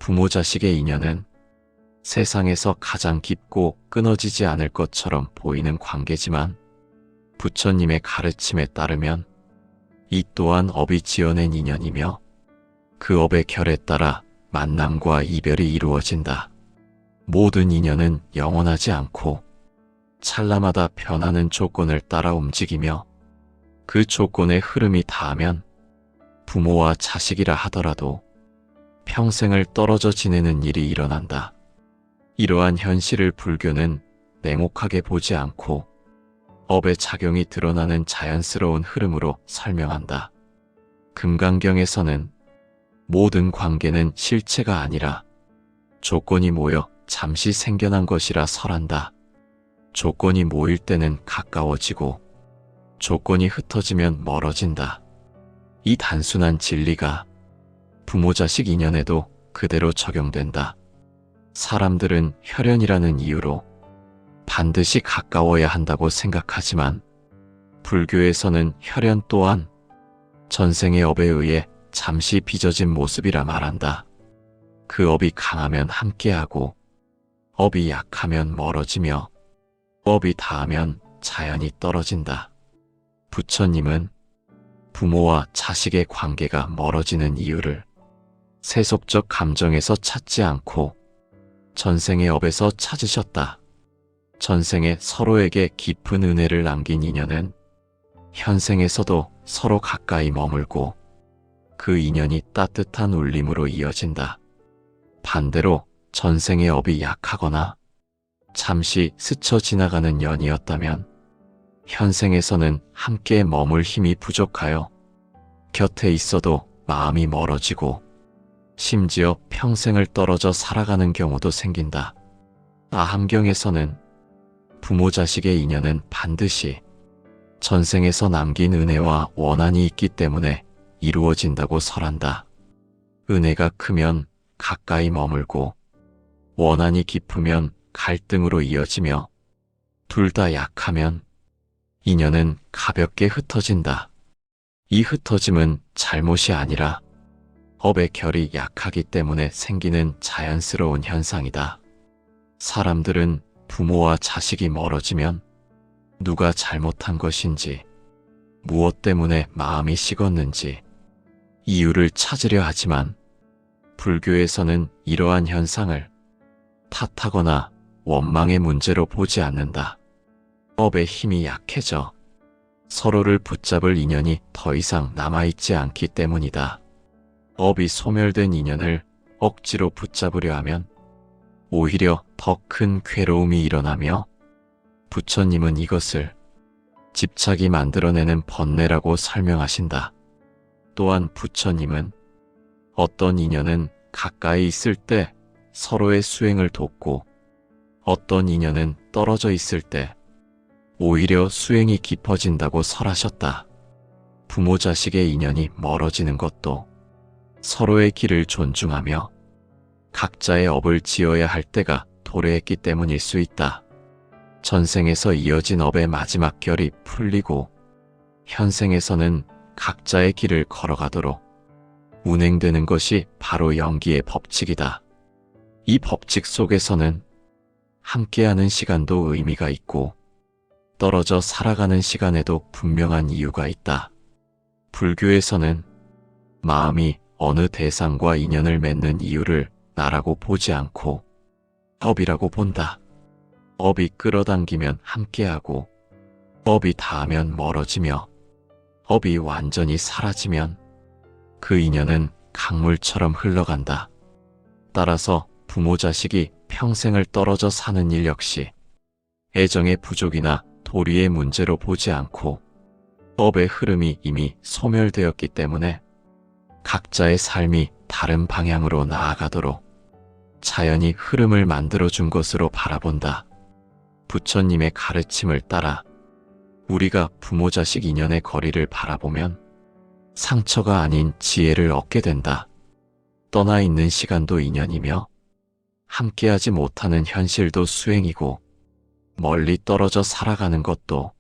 부모 자식의 인연은 세상에서 가장 깊고 끊어지지 않을 것처럼 보이는 관계지만 부처님의 가르침에 따르면 이 또한 업이 지어낸 인연이며 그 업의 결에 따라 만남과 이별이 이루어진다. 모든 인연은 영원하지 않고 찰나마다 변하는 조건을 따라 움직이며 그 조건의 흐름이 닿으면 부모와 자식이라 하더라도 평생을 떨어져 지내는 일이 일어난다. 이러한 현실을 불교는 냉혹하게 보지 않고 업의 작용이 드러나는 자연스러운 흐름으로 설명한다. 금강경에서는 모든 관계는 실체가 아니라 조건이 모여 잠시 생겨난 것이라 설한다. 조건이 모일 때는 가까워지고 조건이 흩어지면 멀어진다. 이 단순한 진리가 부모 자식 인연에도 그대로 적용된다. 사람들은 혈연이라는 이유로 반드시 가까워야 한다고 생각하지만 불교에서는 혈연 또한 전생의 업에 의해 잠시 빚어진 모습이라 말한다. 그 업이 강하면 함께하고 업이 약하면 멀어지며 업이 닿으면 자연히 떨어진다. 부처님은 부모와 자식의 관계가 멀어지는 이유를 세속적 감정에서 찾지 않고 전생의 업에서 찾으셨다. 전생에 서로에게 깊은 은혜를 남긴 인연은 현생에서도 서로 가까이 머물고 그 인연이 따뜻한 울림으로 이어진다. 반대로 전생의 업이 약하거나 잠시 스쳐 지나가는 연이었다면 현생에서는 함께 머물 힘이 부족하여 곁에 있어도 마음이 멀어지고 심지어 평생을 떨어져 살아가는 경우도 생긴다. 아함경에서는 부모 자식의 인연은 반드시 전생에서 남긴 은혜와 원한이 있기 때문에 이루어진다고 설한다. 은혜가 크면 가까이 머물고 원한이 깊으면 갈등으로 이어지며 둘 다 약하면 인연은 가볍게 흩어진다. 이 흩어짐은 잘못이 아니라 업의 결이 약하기 때문에 생기는 자연스러운 현상이다. 사람들은 부모와 자식이 멀어지면 누가 잘못한 것인지, 무엇 때문에 마음이 식었는지 이유를 찾으려 하지만 불교에서는 이러한 현상을 탓하거나 원망의 문제로 보지 않는다. 업의 힘이 약해져 서로를 붙잡을 인연이 더 이상 남아있지 않기 때문이다. 업이 소멸된 인연을 억지로 붙잡으려 하면 오히려 더 큰 괴로움이 일어나며 부처님은 이것을 집착이 만들어내는 번뇌라고 설명하신다. 또한 부처님은 어떤 인연은 가까이 있을 때 서로의 수행을 돕고 어떤 인연은 떨어져 있을 때 오히려 수행이 깊어진다고 설하셨다. 부모 자식의 인연이 멀어지는 것도 서로의 길을 존중하며 각자의 업을 지어야 할 때가 도래했기 때문일 수 있다. 전생에서 이어진 업의 마지막 결이 풀리고 현생에서는 각자의 길을 걸어가도록 운행되는 것이 바로 영기의 법칙이다. 이 법칙 속에서는 함께하는 시간도 의미가 있고 떨어져 살아가는 시간에도 분명한 이유가 있다. 불교에서는 마음이 어느 대상과 인연을 맺는 이유를 나라고 보지 않고 업이라고 본다. 업이 끌어당기면 함께하고 업이 닿으면 멀어지며 업이 완전히 사라지면 그 인연은 강물처럼 흘러간다. 따라서 부모 자식이 평생을 떨어져 사는 일 역시 애정의 부족이나 도리의 문제로 보지 않고 업의 흐름이 이미 소멸되었기 때문에 각자의 삶이 다른 방향으로 나아가도록 자연히 흐름을 만들어준 것으로 바라본다. 부처님의 가르침을 따라 우리가 부모 자식 인연의 거리를 바라보면 상처가 아닌 지혜를 얻게 된다. 떠나 있는 시간도 인연이며 함께하지 못하는 현실도 수행이고 멀리 떨어져 살아가는 것도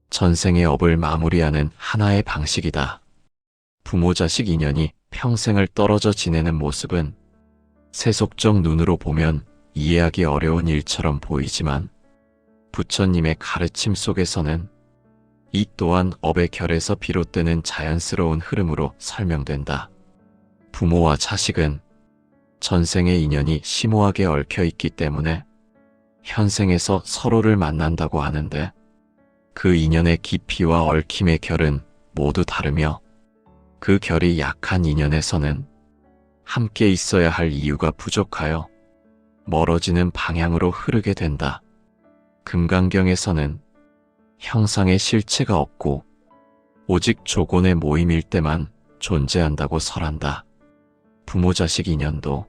전생의 업을 마무리하는 하나의 방식이다. 부모 자식 인연이 평생을 떨어져 지내는 모습은 세속적 눈으로 보면 이해하기 어려운 일처럼 보이지만 부처님의 가르침 속에서는 이 또한 업의 결에서 비롯되는 자연스러운 흐름으로 설명된다. 부모와 자식은 전생의 인연이 심오하게 얽혀 있기 때문에 현생에서 서로를 만난다고 하는데 그 인연의 깊이와 얽힘의 결은 모두 다르며 그 결이 약한 인연에서는 함께 있어야 할 이유가 부족하여 멀어지는 방향으로 흐르게 된다. 금강경에서는 형상의 실체가 없고 오직 조건의 모임일 때만 존재한다고 설한다. 부모 자식 인연도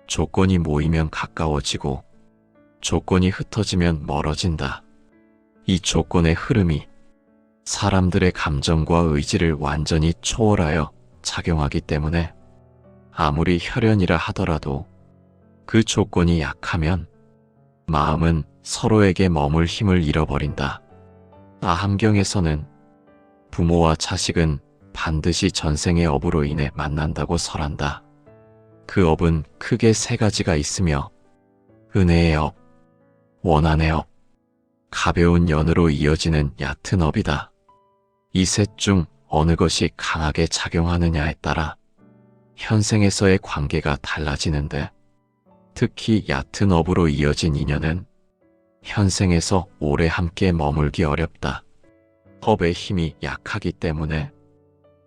조건이 모이면 가까워지고 조건이 흩어지면 멀어진다. 이 조건의 흐름이 사람들의 감정과 의지를 완전히 초월하여 작용하기 때문에 아무리 혈연이라 하더라도 그 조건이 약하면 마음은 서로에게 머물 힘을 잃어버린다. 아함경에서는 부모와 자식은 반드시 전생의 업으로 인해 만난다고 설한다. 그 업은 크게 세 가지가 있으며 은혜의 업, 원한의 업, 가벼운 연으로 이어지는 얕은 업이다. 이 셋 중 어느 것이 강하게 작용하느냐에 따라 현생에서의 관계가 달라지는데 특히 얕은 업으로 이어진 인연은 현생에서 오래 함께 머물기 어렵다. 업의 힘이 약하기 때문에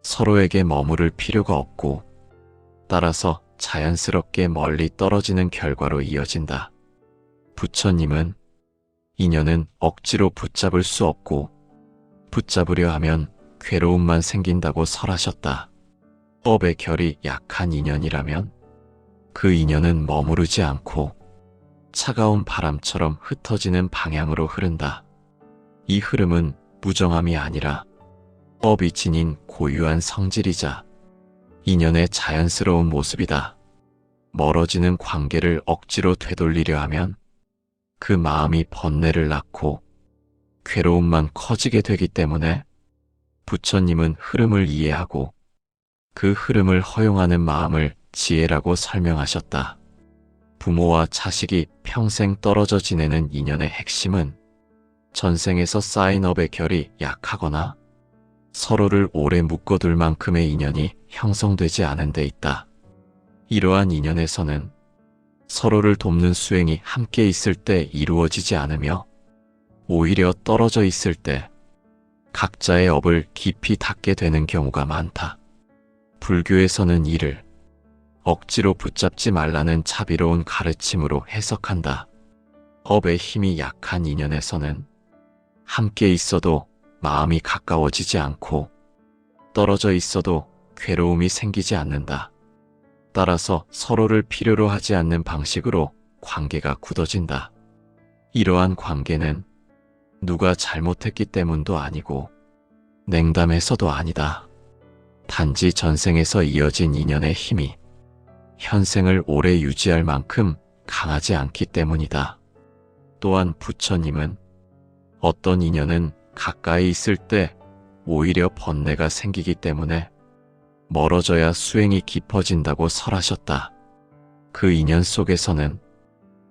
서로에게 머무를 필요가 없고 따라서 자연스럽게 멀리 떨어지는 결과로 이어진다. 부처님은 인연은 억지로 붙잡을 수 없고 붙잡으려 하면 괴로움만 생긴다고 설하셨다. 업의 결이 약한 인연이라면 그 인연은 머무르지 않고 차가운 바람처럼 흩어지는 방향으로 흐른다. 이 흐름은 무정함이 아니라 업이 지닌 고유한 성질이자 인연의 자연스러운 모습이다. 멀어지는 관계를 억지로 되돌리려 하면 그 마음이 번뇌를 낳고 괴로움만 커지게 되기 때문에 부처님은 흐름을 이해하고 그 흐름을 허용하는 마음을 지혜라고 설명하셨다. 부모와 자식이 평생 떨어져 지내는 인연의 핵심은 전생에서 쌓인 업의 결이 약하거나 서로를 오래 묶어둘 만큼의 인연이 형성되지 않은 데 있다. 이러한 인연에서는 서로를 돕는 수행이 함께 있을 때 이루어지지 않으며 오히려 떨어져 있을 때 각자의 업을 깊이 닫게 되는 경우가 많다. 불교에서는 이를 억지로 붙잡지 말라는 자비로운 가르침으로 해석한다. 업의 힘이 약한 인연에서는 함께 있어도 마음이 가까워지지 않고 떨어져 있어도 괴로움이 생기지 않는다. 따라서 서로를 필요로 하지 않는 방식으로 관계가 굳어진다. 이러한 관계는 누가 잘못했기 때문도 아니고 냉담해서도 아니다. 단지 전생에서 이어진 인연의 힘이 현생을 오래 유지할 만큼 강하지 않기 때문이다. 또한 부처님은 어떤 인연은 가까이 있을 때 오히려 번뇌가 생기기 때문에 멀어져야 수행이 깊어진다고 설하셨다. 그 인연 속에서는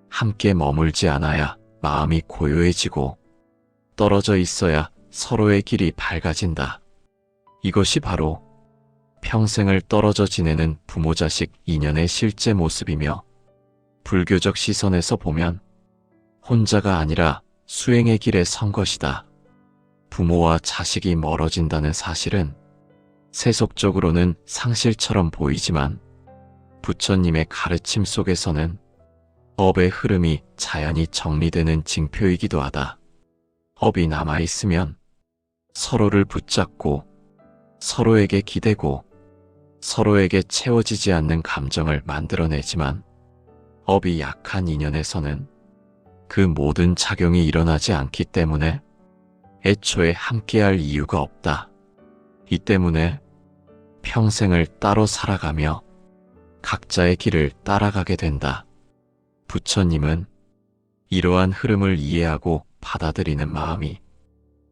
함께 머물지 않아야 마음이 고요해지고 떨어져 있어야 서로의 길이 밝아진다. 이것이 바로 평생을 떨어져 지내는 부모 자식 인연의 실제 모습이며 불교적 시선에서 보면 혼자가 아니라 수행의 길에 선 것이다. 부모와 자식이 멀어진다는 사실은 세속적으로는 상실처럼 보이지만 부처님의 가르침 속에서는 업의 흐름이 자연히 정리되는 징표이기도 하다. 업이 남아있으면 서로를 붙잡고 서로에게 기대고 서로에게 채워지지 않는 감정을 만들어내지만 업이 약한 인연에서는 그 모든 작용이 일어나지 않기 때문에 애초에 함께할 이유가 없다. 이 때문에 평생을 따로 살아가며 각자의 길을 따라가게 된다. 부처님은 이러한 흐름을 이해하고 받아들이는 마음이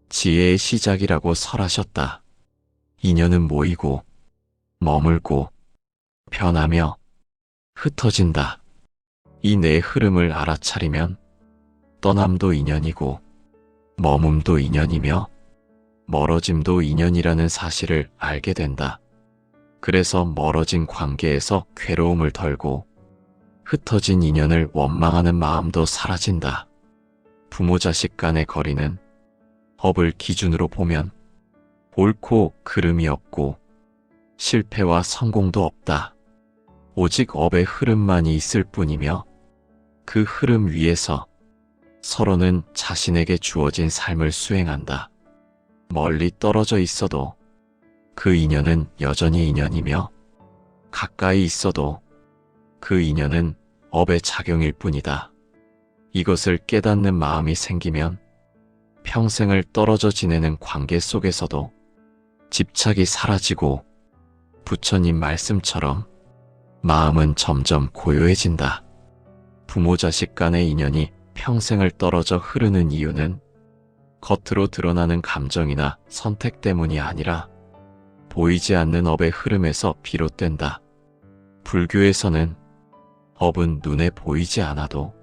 지혜의 시작이라고 설하셨다. 인연은 모이고 머물고 변하며 흩어진다. 이 내 흐름을 알아차리면 떠남도 인연이고 머뭅도 인연이며 멀어짐도 인연이라는 사실을 알게 된다. 그래서 멀어진 관계에서 괴로움을 덜고 흩어진 인연을 원망하는 마음도 사라진다. 부모 자식 간의 거리는 업을 기준으로 보면 옳고 그름이 없고 실패와 성공도 없다. 오직 업의 흐름만이 있을 뿐이며 그 흐름 위에서 서로는 자신에게 주어진 삶을 수행한다. 멀리 떨어져 있어도 그 인연은 여전히 인연이며 가까이 있어도 그 인연은 업의 작용일 뿐이다. 이것을 깨닫는 마음이 생기면 평생을 떨어져 지내는 관계 속에서도 집착이 사라지고 부처님 말씀처럼 마음은 점점 고요해진다. 부모 자식 간의 인연이 평생을 떨어져 흐르는 이유는 겉으로 드러나는 감정이나 선택 때문이 아니라 보이지 않는 업의 흐름에서 비롯된다. 불교에서는 업은 눈에 보이지 않아도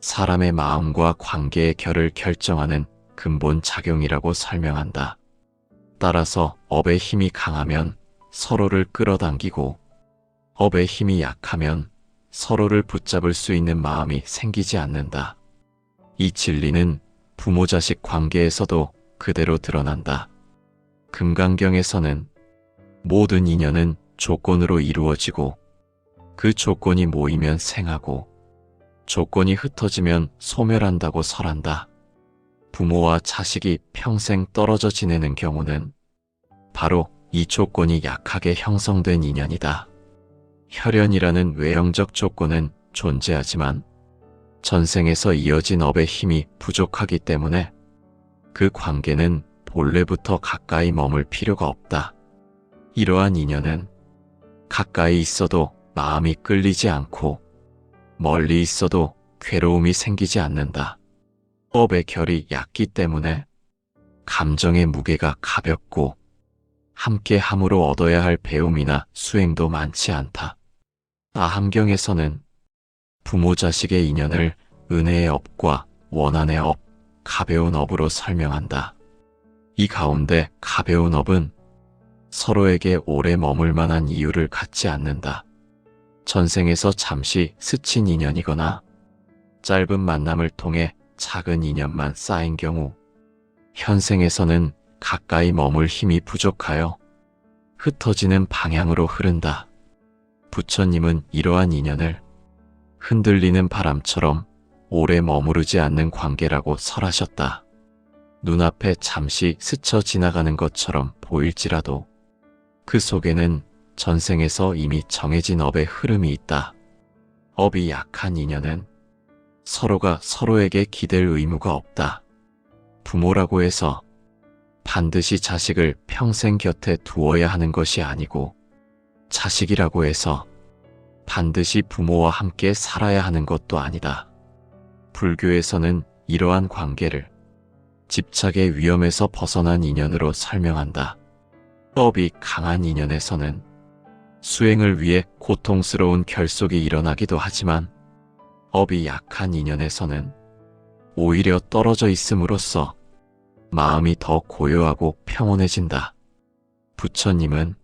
사람의 마음과 관계의 결을 결정하는 근본 작용이라고 설명한다. 따라서 업의 힘이 강하면 서로를 끌어당기고 업의 힘이 약하면 서로를 붙잡을 수 있는 마음이 생기지 않는다. 이 진리는 부모 자식 관계에서도 그대로 드러난다. 금강경에서는 모든 인연은 조건으로 이루어지고 그 조건이 모이면 생하고 조건이 흩어지면 소멸한다고 설한다. 부모와 자식이 평생 떨어져 지내는 경우는 바로 이 조건이 약하게 형성된 인연이다. 혈연이라는 외형적 조건은 존재하지만 전생에서 이어진 업의 힘이 부족하기 때문에 그 관계는 본래부터 가까이 머물 필요가 없다. 이러한 인연은 가까이 있어도 마음이 끌리지 않고 멀리 있어도 괴로움이 생기지 않는다. 업의 결이 얕기 때문에 감정의 무게가 가볍고 함께 함으로 얻어야 할 배움이나 수행도 많지 않다. 아함경에서는 부모 자식의 인연을 은혜의 업과 원한의 업, 가벼운 업으로 설명한다. 이 가운데 가벼운 업은 서로에게 오래 머물 만한 이유를 갖지 않는다. 전생에서 잠시 스친 인연이거나 짧은 만남을 통해 작은 인연만 쌓인 경우 현생에서는 가까이 머물 힘이 부족하여 흩어지는 방향으로 흐른다. 부처님은 이러한 인연을 흔들리는 바람처럼 오래 머무르지 않는 관계라고 설하셨다. 눈앞에 잠시 스쳐 지나가는 것처럼 보일지라도 그 속에는 전생에서 이미 정해진 업의 흐름이 있다. 업이 약한 인연은 서로가 서로에게 기댈 의무가 없다. 부모라고 해서 반드시 자식을 평생 곁에 두어야 하는 것이 아니고 자식이라고 해서 반드시 부모와 함께 살아야 하는 것도 아니다. 불교에서는 이러한 관계를 집착의 위험에서 벗어난 인연으로 설명한다. 업이 강한 인연에서는 수행을 위해 고통스러운 결속이 일어나기도 하지만 업이 약한 인연에서는 오히려 떨어져 있음으로써 마음이 더 고요하고 평온해진다. 부처님은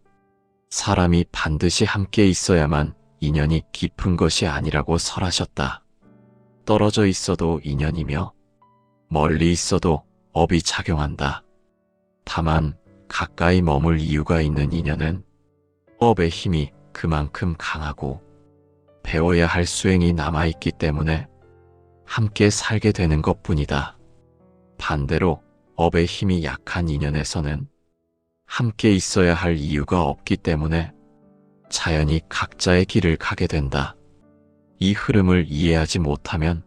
사람이 반드시 함께 있어야만 인연이 깊은 것이 아니라고 설하셨다. 떨어져 있어도 인연이며 멀리 있어도 업이 작용한다. 다만 가까이 머물 이유가 있는 인연은 업의 힘이 그만큼 강하고 배워야 할 수행이 남아있기 때문에 함께 살게 되는 것뿐이다. 반대로 업의 힘이 약한 인연에서는 함께 있어야 할 이유가 없기 때문에 자연히 각자의 길을 가게 된다. 이 흐름을 이해하지 못하면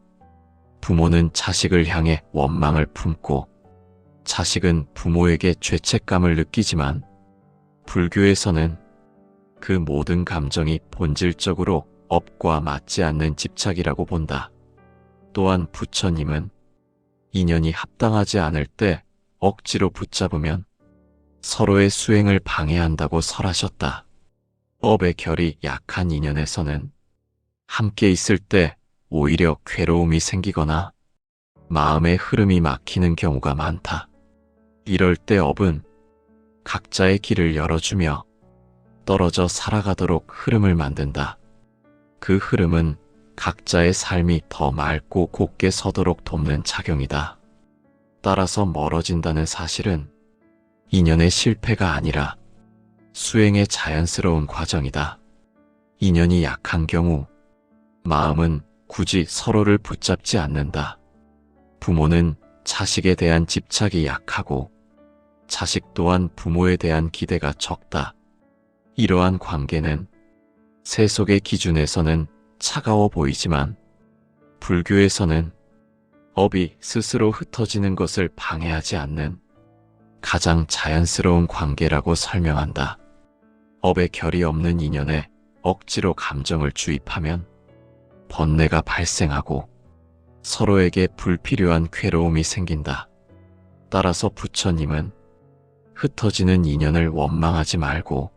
부모는 자식을 향해 원망을 품고 자식은 부모에게 죄책감을 느끼지만 불교에서는 그 모든 감정이 본질적으로 업과 맞지 않는 집착이라고 본다. 또한 부처님은 인연이 합당하지 않을 때 억지로 붙잡으면 서로의 수행을 방해한다고 설하셨다. 업의 결이 약한 인연에서는 함께 있을 때 오히려 괴로움이 생기거나 마음의 흐름이 막히는 경우가 많다. 이럴 때 업은 각자의 길을 열어주며 떨어져 살아가도록 흐름을 만든다. 그 흐름은 각자의 삶이 더 맑고 곱게 서도록 돕는 작용이다. 따라서 멀어진다는 사실은 인연의 실패가 아니라 수행의 자연스러운 과정이다. 인연이 약한 경우 마음은 굳이 서로를 붙잡지 않는다. 부모는 자식에 대한 집착이 약하고 자식 또한 부모에 대한 기대가 적다. 이러한 관계는 세속의 기준에서는 차가워 보이지만 불교에서는 업이 스스로 흩어지는 것을 방해하지 않는 가장 자연스러운 관계라고 설명한다. 업의 결이 없는 인연에 억지로 감정을 주입하면 번뇌가 발생하고 서로에게 불필요한 괴로움이 생긴다. 따라서 부처님은 흩어지는 인연을 원망하지 말고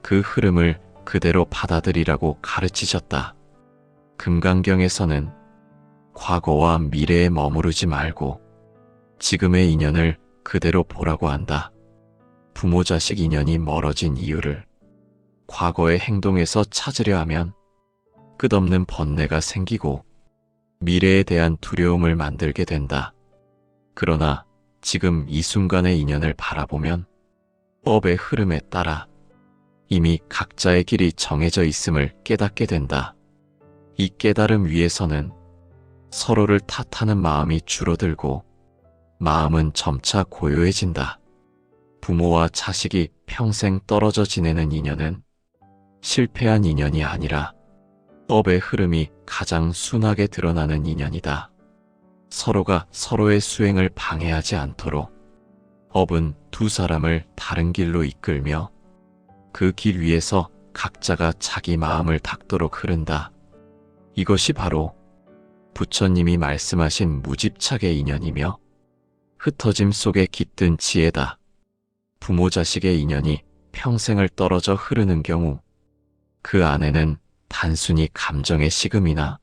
그 흐름을 그대로 받아들이라고 가르치셨다. 금강경에서는 과거와 미래에 머무르지 말고 지금의 인연을 그대로 보라고 한다. 부모 자식 인연이 멀어진 이유를 과거의 행동에서 찾으려 하면 끝없는 번뇌가 생기고 미래에 대한 두려움을 만들게 된다. 그러나 지금 이 순간의 인연을 바라보면 업의 흐름에 따라 이미 각자의 길이 정해져 있음을 깨닫게 된다. 이 깨달음 위에서는 서로를 탓하는 마음이 줄어들고 마음은 점차 고요해진다. 부모와 자식이 평생 떨어져 지내는 인연은 실패한 인연이 아니라 업의 흐름이 가장 순하게 드러나는 인연이다. 서로가 서로의 수행을 방해하지 않도록 업은 두 사람을 다른 길로 이끌며 그 길 위에서 각자가 자기 마음을 닦도록 흐른다. 이것이 바로 부처님이 말씀하신 무집착의 인연이며 흩어짐 속에 깃든 지혜다. 부모 자식의 인연이 평생을 떨어져 흐르는 경우 그 안에는 단순히 감정의 식음이나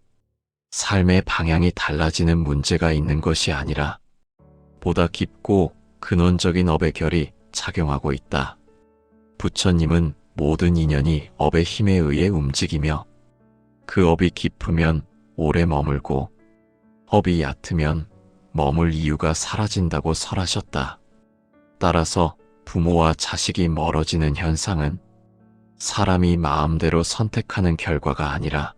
삶의 방향이 달라지는 문제가 있는 것이 아니라 보다 깊고 근원적인 업의 결이 작용하고 있다. 부처님은 모든 인연이 업의 힘에 의해 움직이며 그 업이 깊으면 오래 머물고 업이 얕으면 머물 이유가 사라진다고 설하셨다. 따라서 부모와 자식이 멀어지는 현상은 사람이 마음대로 선택하는 결과가 아니라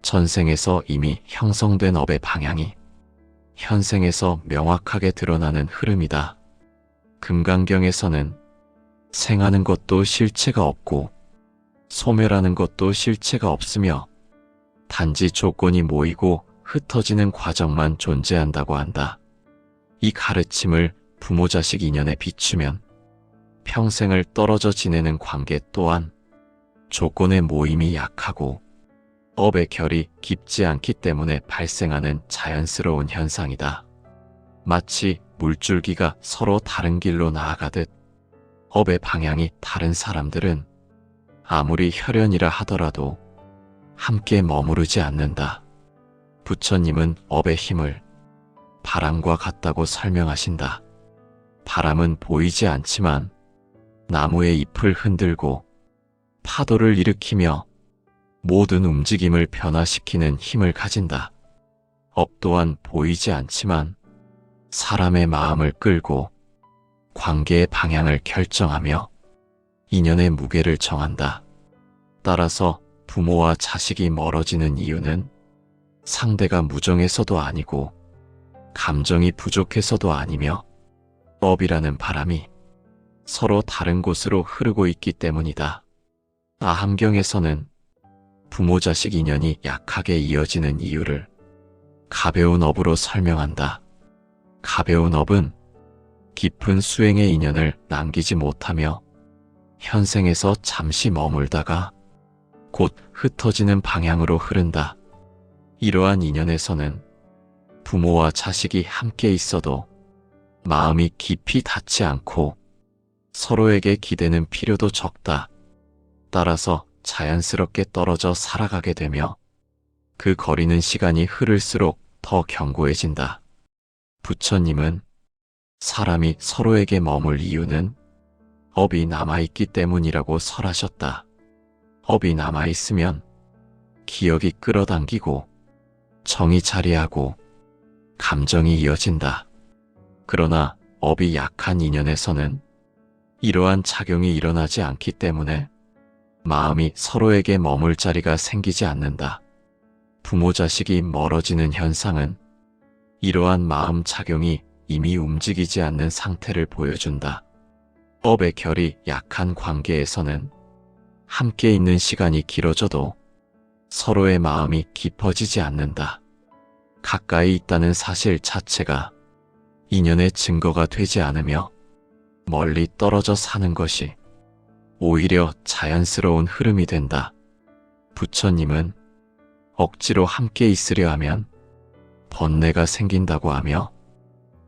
전생에서 이미 형성된 업의 방향이 현생에서 명확하게 드러나는 흐름이다. 금강경에서는 생하는 것도 실체가 없고 소멸하는 것도 실체가 없으며 단지 조건이 모이고 흩어지는 과정만 존재한다고 한다. 이 가르침을 부모 자식 인연에 비추면 평생을 떨어져 지내는 관계 또한 조건의 모임이 약하고 업의 결이 깊지 않기 때문에 발생하는 자연스러운 현상이다. 마치 물줄기가 서로 다른 길로 나아가듯 업의 방향이 다른 사람들은 아무리 혈연이라 하더라도 함께 머무르지 않는다. 부처님은 업의 힘을 바람과 같다고 설명하신다. 바람은 보이지 않지만 나무의 잎을 흔들고 파도를 일으키며 모든 움직임을 변화시키는 힘을 가진다. 업 또한 보이지 않지만 사람의 마음을 끌고 관계의 방향을 결정하며 인연의 무게를 정한다. 따라서 부모와 자식이 멀어지는 이유는 상대가 무정해서도 아니고 감정이 부족해서도 아니며 업이라는 바람이 서로 다른 곳으로 흐르고 있기 때문이다. 아함경에서는 부모 자식 인연이 약하게 이어지는 이유를 가벼운 업으로 설명한다. 가벼운 업은 깊은 수행의 인연을 남기지 못하며 현생에서 잠시 머물다가 곧 흩어지는 방향으로 흐른다. 이러한 인연에서는 부모와 자식이 함께 있어도 마음이 깊이 닿지 않고 서로에게 기대는 필요도 적다. 따라서 자연스럽게 떨어져 살아가게 되며 그 거리는 시간이 흐를수록 더 견고해진다. 부처님은 사람이 서로에게 머물 이유는 업이 남아있기 때문이라고 설하셨다. 업이 남아있으면 기억이 끌어당기고 정이 자리하고 감정이 이어진다. 그러나 업이 약한 인연에서는 이러한 작용이 일어나지 않기 때문에 마음이 서로에게 머물 자리가 생기지 않는다. 부모 자식이 멀어지는 현상은 이러한 마음 작용이 이미 움직이지 않는 상태를 보여준다. 업의 결이 약한 관계에서는 함께 있는 시간이 길어져도 서로의 마음이 깊어지지 않는다. 가까이 있다는 사실 자체가 인연의 증거가 되지 않으며 멀리 떨어져 사는 것이 오히려 자연스러운 흐름이 된다. 부처님은 억지로 함께 있으려 하면 번뇌가 생긴다고 하며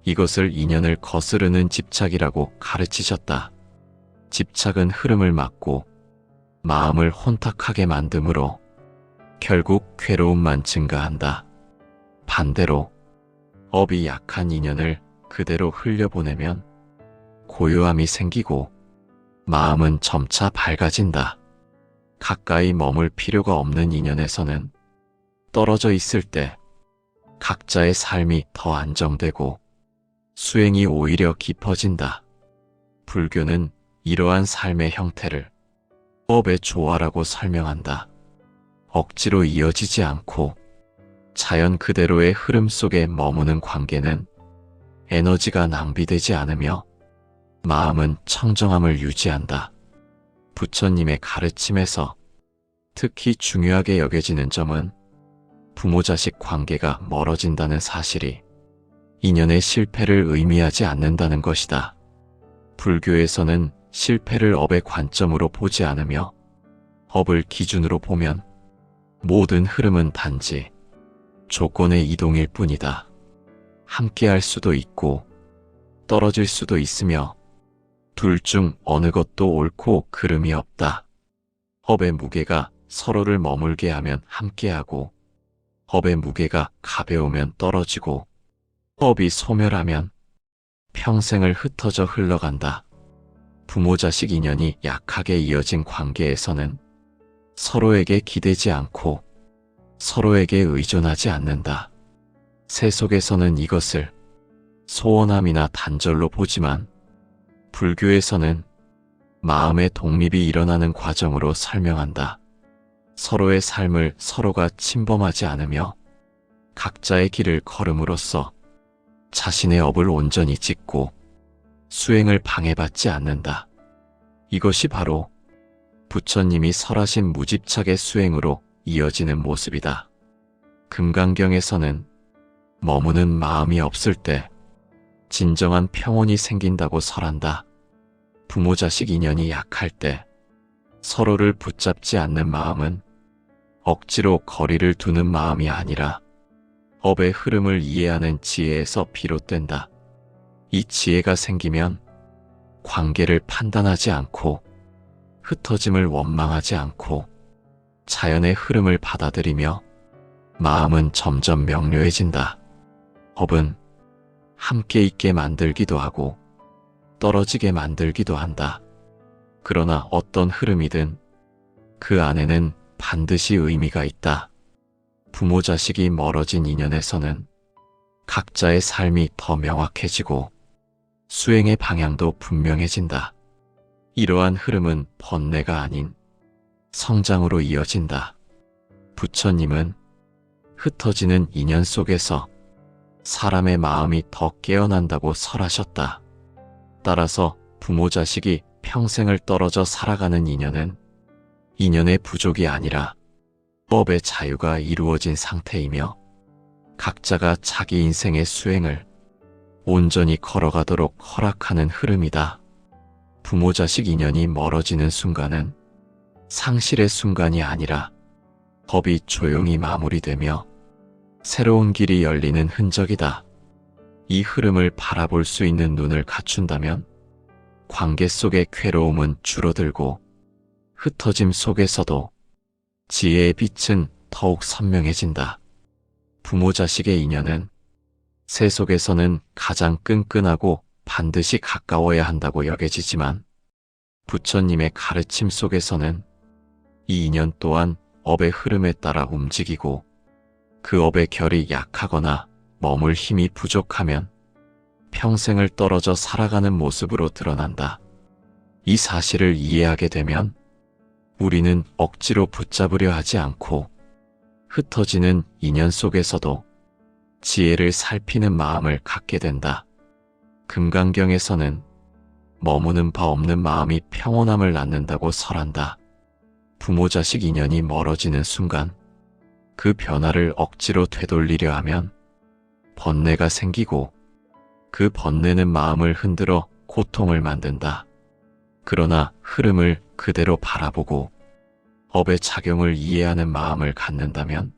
이것을 인연을 거스르는 집착이라고 가르치셨다. 집착은 흐름을 막고 마음을 혼탁하게 만드므로 결국 괴로움만 증가한다. 반대로 업이 약한 인연을 그대로 흘려보내면 고요함이 생기고 마음은 점차 밝아진다. 가까이 머물 필요가 없는 인연에서는 떨어져 있을 때 각자의 삶이 더 안정되고 수행이 오히려 깊어진다. 불교는 이러한 삶의 형태를 업의 조화라고 설명한다. 억지로 이어지지 않고 자연 그대로의 흐름 속에 머무는 관계는 에너지가 낭비되지 않으며 마음은 청정함을 유지한다. 부처님의 가르침에서 특히 중요하게 여겨지는 점은 부모-자식 관계가 멀어진다는 사실이 인연의 실패를 의미하지 않는다는 것이다. 불교에서는 실패를 업의 관점으로 보지 않으며 업을 기준으로 보면 모든 흐름은 단지 조건의 이동일 뿐이다. 함께할 수도 있고 떨어질 수도 있으며 둘 중 어느 것도 옳고 그름이 없다. 업의 무게가 서로를 머물게 하면 함께하고 업의 무게가 가벼우면 떨어지고 업이 소멸하면 평생을 흩어져 흘러간다. 부모-자식 인연이 약하게 이어진 관계에서는 서로에게 기대지 않고 서로에게 의존하지 않는다. 세속에서는 이것을 소원함이나 단절로 보지만 불교에서는 마음의 독립이 일어나는 과정으로 설명한다. 서로의 삶을 서로가 침범하지 않으며 각자의 길을 걸음으로써 자신의 업을 온전히 짓고 수행을 방해받지 않는다. 이것이 바로 부처님이 설하신 무집착의 수행으로 이어지는 모습이다. 금강경에서는 머무는 마음이 없을 때 진정한 평온이 생긴다고 설한다. 부모-자식 인연이 약할 때 서로를 붙잡지 않는 마음은 억지로 거리를 두는 마음이 아니라 업의 흐름을 이해하는 지혜에서 비롯된다. 이 지혜가 생기면 관계를 판단하지 않고 흩어짐을 원망하지 않고 자연의 흐름을 받아들이며 마음은 점점 명료해진다. 업은 함께 있게 만들기도 하고 떨어지게 만들기도 한다. 그러나 어떤 흐름이든 그 안에는 반드시 의미가 있다. 부모-자식이 멀어진 인연에서는 각자의 삶이 더 명확해지고 수행의 방향도 분명해진다. 이러한 흐름은 번뇌가 아닌 성장으로 이어진다. 부처님은 흩어지는 인연 속에서 사람의 마음이 더 깨어난다고 설하셨다. 따라서 부모-자식이 평생을 떨어져 살아가는 인연은 인연의 부족이 아니라 법의 자유가 이루어진 상태이며 각자가 자기 인생의 수행을 온전히 걸어가도록 허락하는 흐름이다. 부모-자식 인연이 멀어지는 순간은 상실의 순간이 아니라 법이 조용히 마무리되며 새로운 길이 열리는 흔적이다. 이 흐름을 바라볼 수 있는 눈을 갖춘다면 관계 속의 괴로움은 줄어들고 흩어짐 속에서도 지혜의 빛은 더욱 선명해진다. 부모 자식의 인연은 세 속에서는 가장 끈끈하고 반드시 가까워야 한다고 여겨지지만 부처님의 가르침 속에서는 이 인연 또한 업의 흐름에 따라 움직이고 그 업의 결이 약하거나 머물 힘이 부족하면 평생을 떨어져 살아가는 모습으로 드러난다. 이 사실을 이해하게 되면 우리는 억지로 붙잡으려 하지 않고 흩어지는 인연 속에서도 지혜를 살피는 마음을 갖게 된다. 금강경에서는 머무는 바 없는 마음이 평온함을 낳는다고 설한다. 부모 자식 인연이 멀어지는 순간 그 변화를 억지로 되돌리려 하면 번뇌가 생기고 그 번뇌는 마음을 흔들어 고통을 만든다. 그러나 흐름을 그대로 바라보고 업의 작용을 이해하는 마음을 갖는다면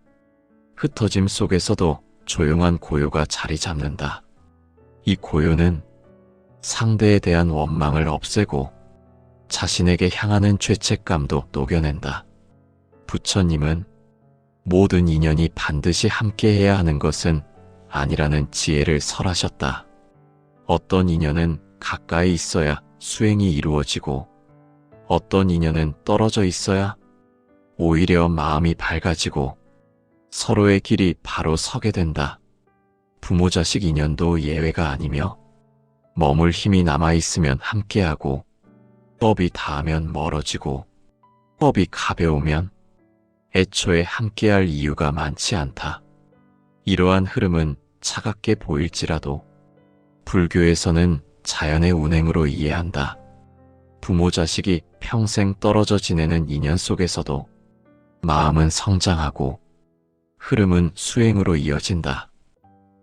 흩어짐 속에서도 조용한 고요가 자리 잡는다. 이 고요는 상대에 대한 원망을 없애고 자신에게 향하는 죄책감도 녹여낸다. 부처님은 모든 인연이 반드시 함께해야 하는 것은 아니라는 지혜를 설하셨다. 어떤 인연은 가까이 있어야 수행이 이루어지고 어떤 인연은 떨어져 있어야 오히려 마음이 밝아지고 서로의 길이 바로 서게 된다. 부모 자식 인연도 예외가 아니며 머물 힘이 남아있으면 함께하고 법이 닿으면 멀어지고 법이 가벼우면 애초에 함께할 이유가 많지 않다. 이러한 흐름은 차갑게 보일지라도 불교에서는 자연의 운행으로 이해한다. 부모 자식이 평생 떨어져 지내는 인연 속에서도 마음은 성장하고 흐름은 수행으로 이어진다.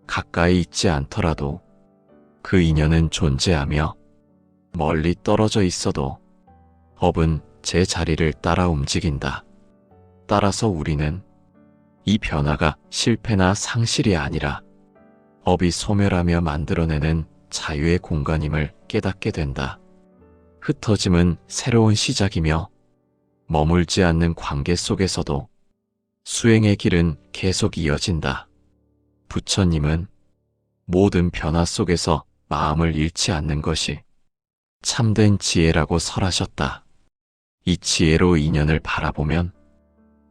가까이 있지 않더라도 그 인연은 존재하며 멀리 떨어져 있어도 업은 제 자리를 따라 움직인다. 따라서 우리는 이 변화가 실패나 상실이 아니라 업이 소멸하며 만들어내는 자유의 공간임을 깨닫게 된다. 흩어짐은 새로운 시작이며 머물지 않는 관계 속에서도 수행의 길은 계속 이어진다. 부처님은 모든 변화 속에서 마음을 잃지 않는 것이 참된 지혜라고 설하셨다. 이 지혜로 인연을 바라보면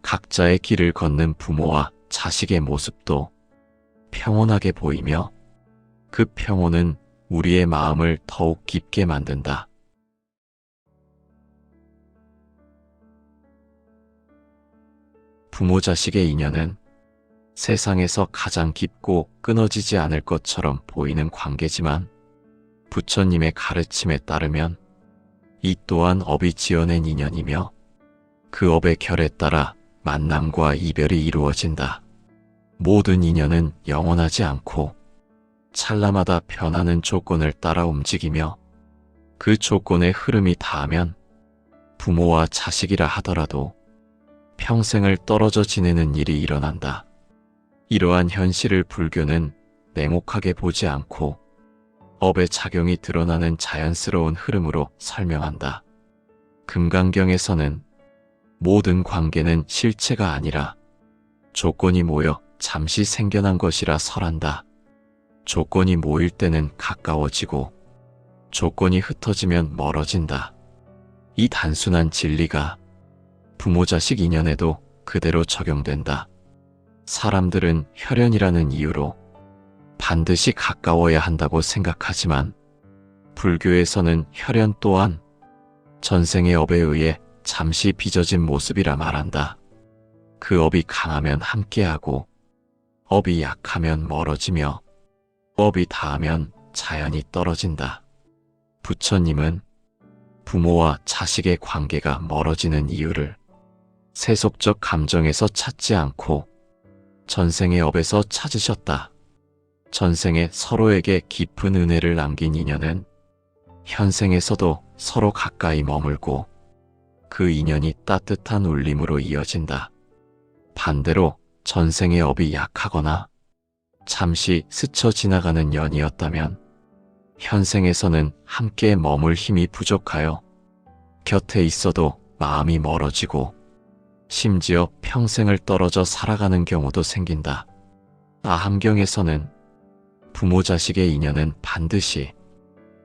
각자의 길을 걷는 부모와 자식의 모습도 평온하게 보이며 그 평온은 우리의 마음을 더욱 깊게 만든다. 부모 자식의 인연은 세상에서 가장 깊고 끊어지지 않을 것처럼 보이는 관계지만 부처님의 가르침에 따르면 이 또한 업이 지어낸 인연이며 그 업의 결에 따라 만남과 이별이 이루어진다. 모든 인연은 영원하지 않고 찰나마다 변하는 조건을 따라 움직이며 그 조건의 흐름이 닿으면 부모와 자식이라 하더라도 평생을 떨어져 지내는 일이 일어난다. 이러한 현실을 불교는 냉혹하게 보지 않고 업의 작용이 드러나는 자연스러운 흐름으로 설명한다. 금강경에서는 모든 관계는 실체가 아니라 조건이 모여 잠시 생겨난 것이라 설한다. 조건이 모일 때는 가까워지고 조건이 흩어지면 멀어진다. 이 단순한 진리가 부모 자식 인연에도 그대로 적용된다. 사람들은 혈연이라는 이유로 반드시 가까워야 한다고 생각하지만 불교에서는 혈연 또한 전생의 업에 의해 잠시 빚어진 모습이라 말한다. 그 업이 강하면 함께하고 업이 약하면 멀어지며 업이 닿으면 자연히 떨어진다. 부처님은 부모와 자식의 관계가 멀어지는 이유를 세속적 감정에서 찾지 않고 전생의 업에서 찾으셨다. 전생에 서로에게 깊은 은혜를 남긴 인연은 현생에서도 서로 가까이 머물고 그 인연이 따뜻한 울림으로 이어진다. 반대로 전생의 업이 약하거나 잠시 스쳐 지나가는 연이었다면 현생에서는 함께 머물 힘이 부족하여 곁에 있어도 마음이 멀어지고 심지어 평생을 떨어져 살아가는 경우도 생긴다. 아함경에서는 부모 자식의 인연은 반드시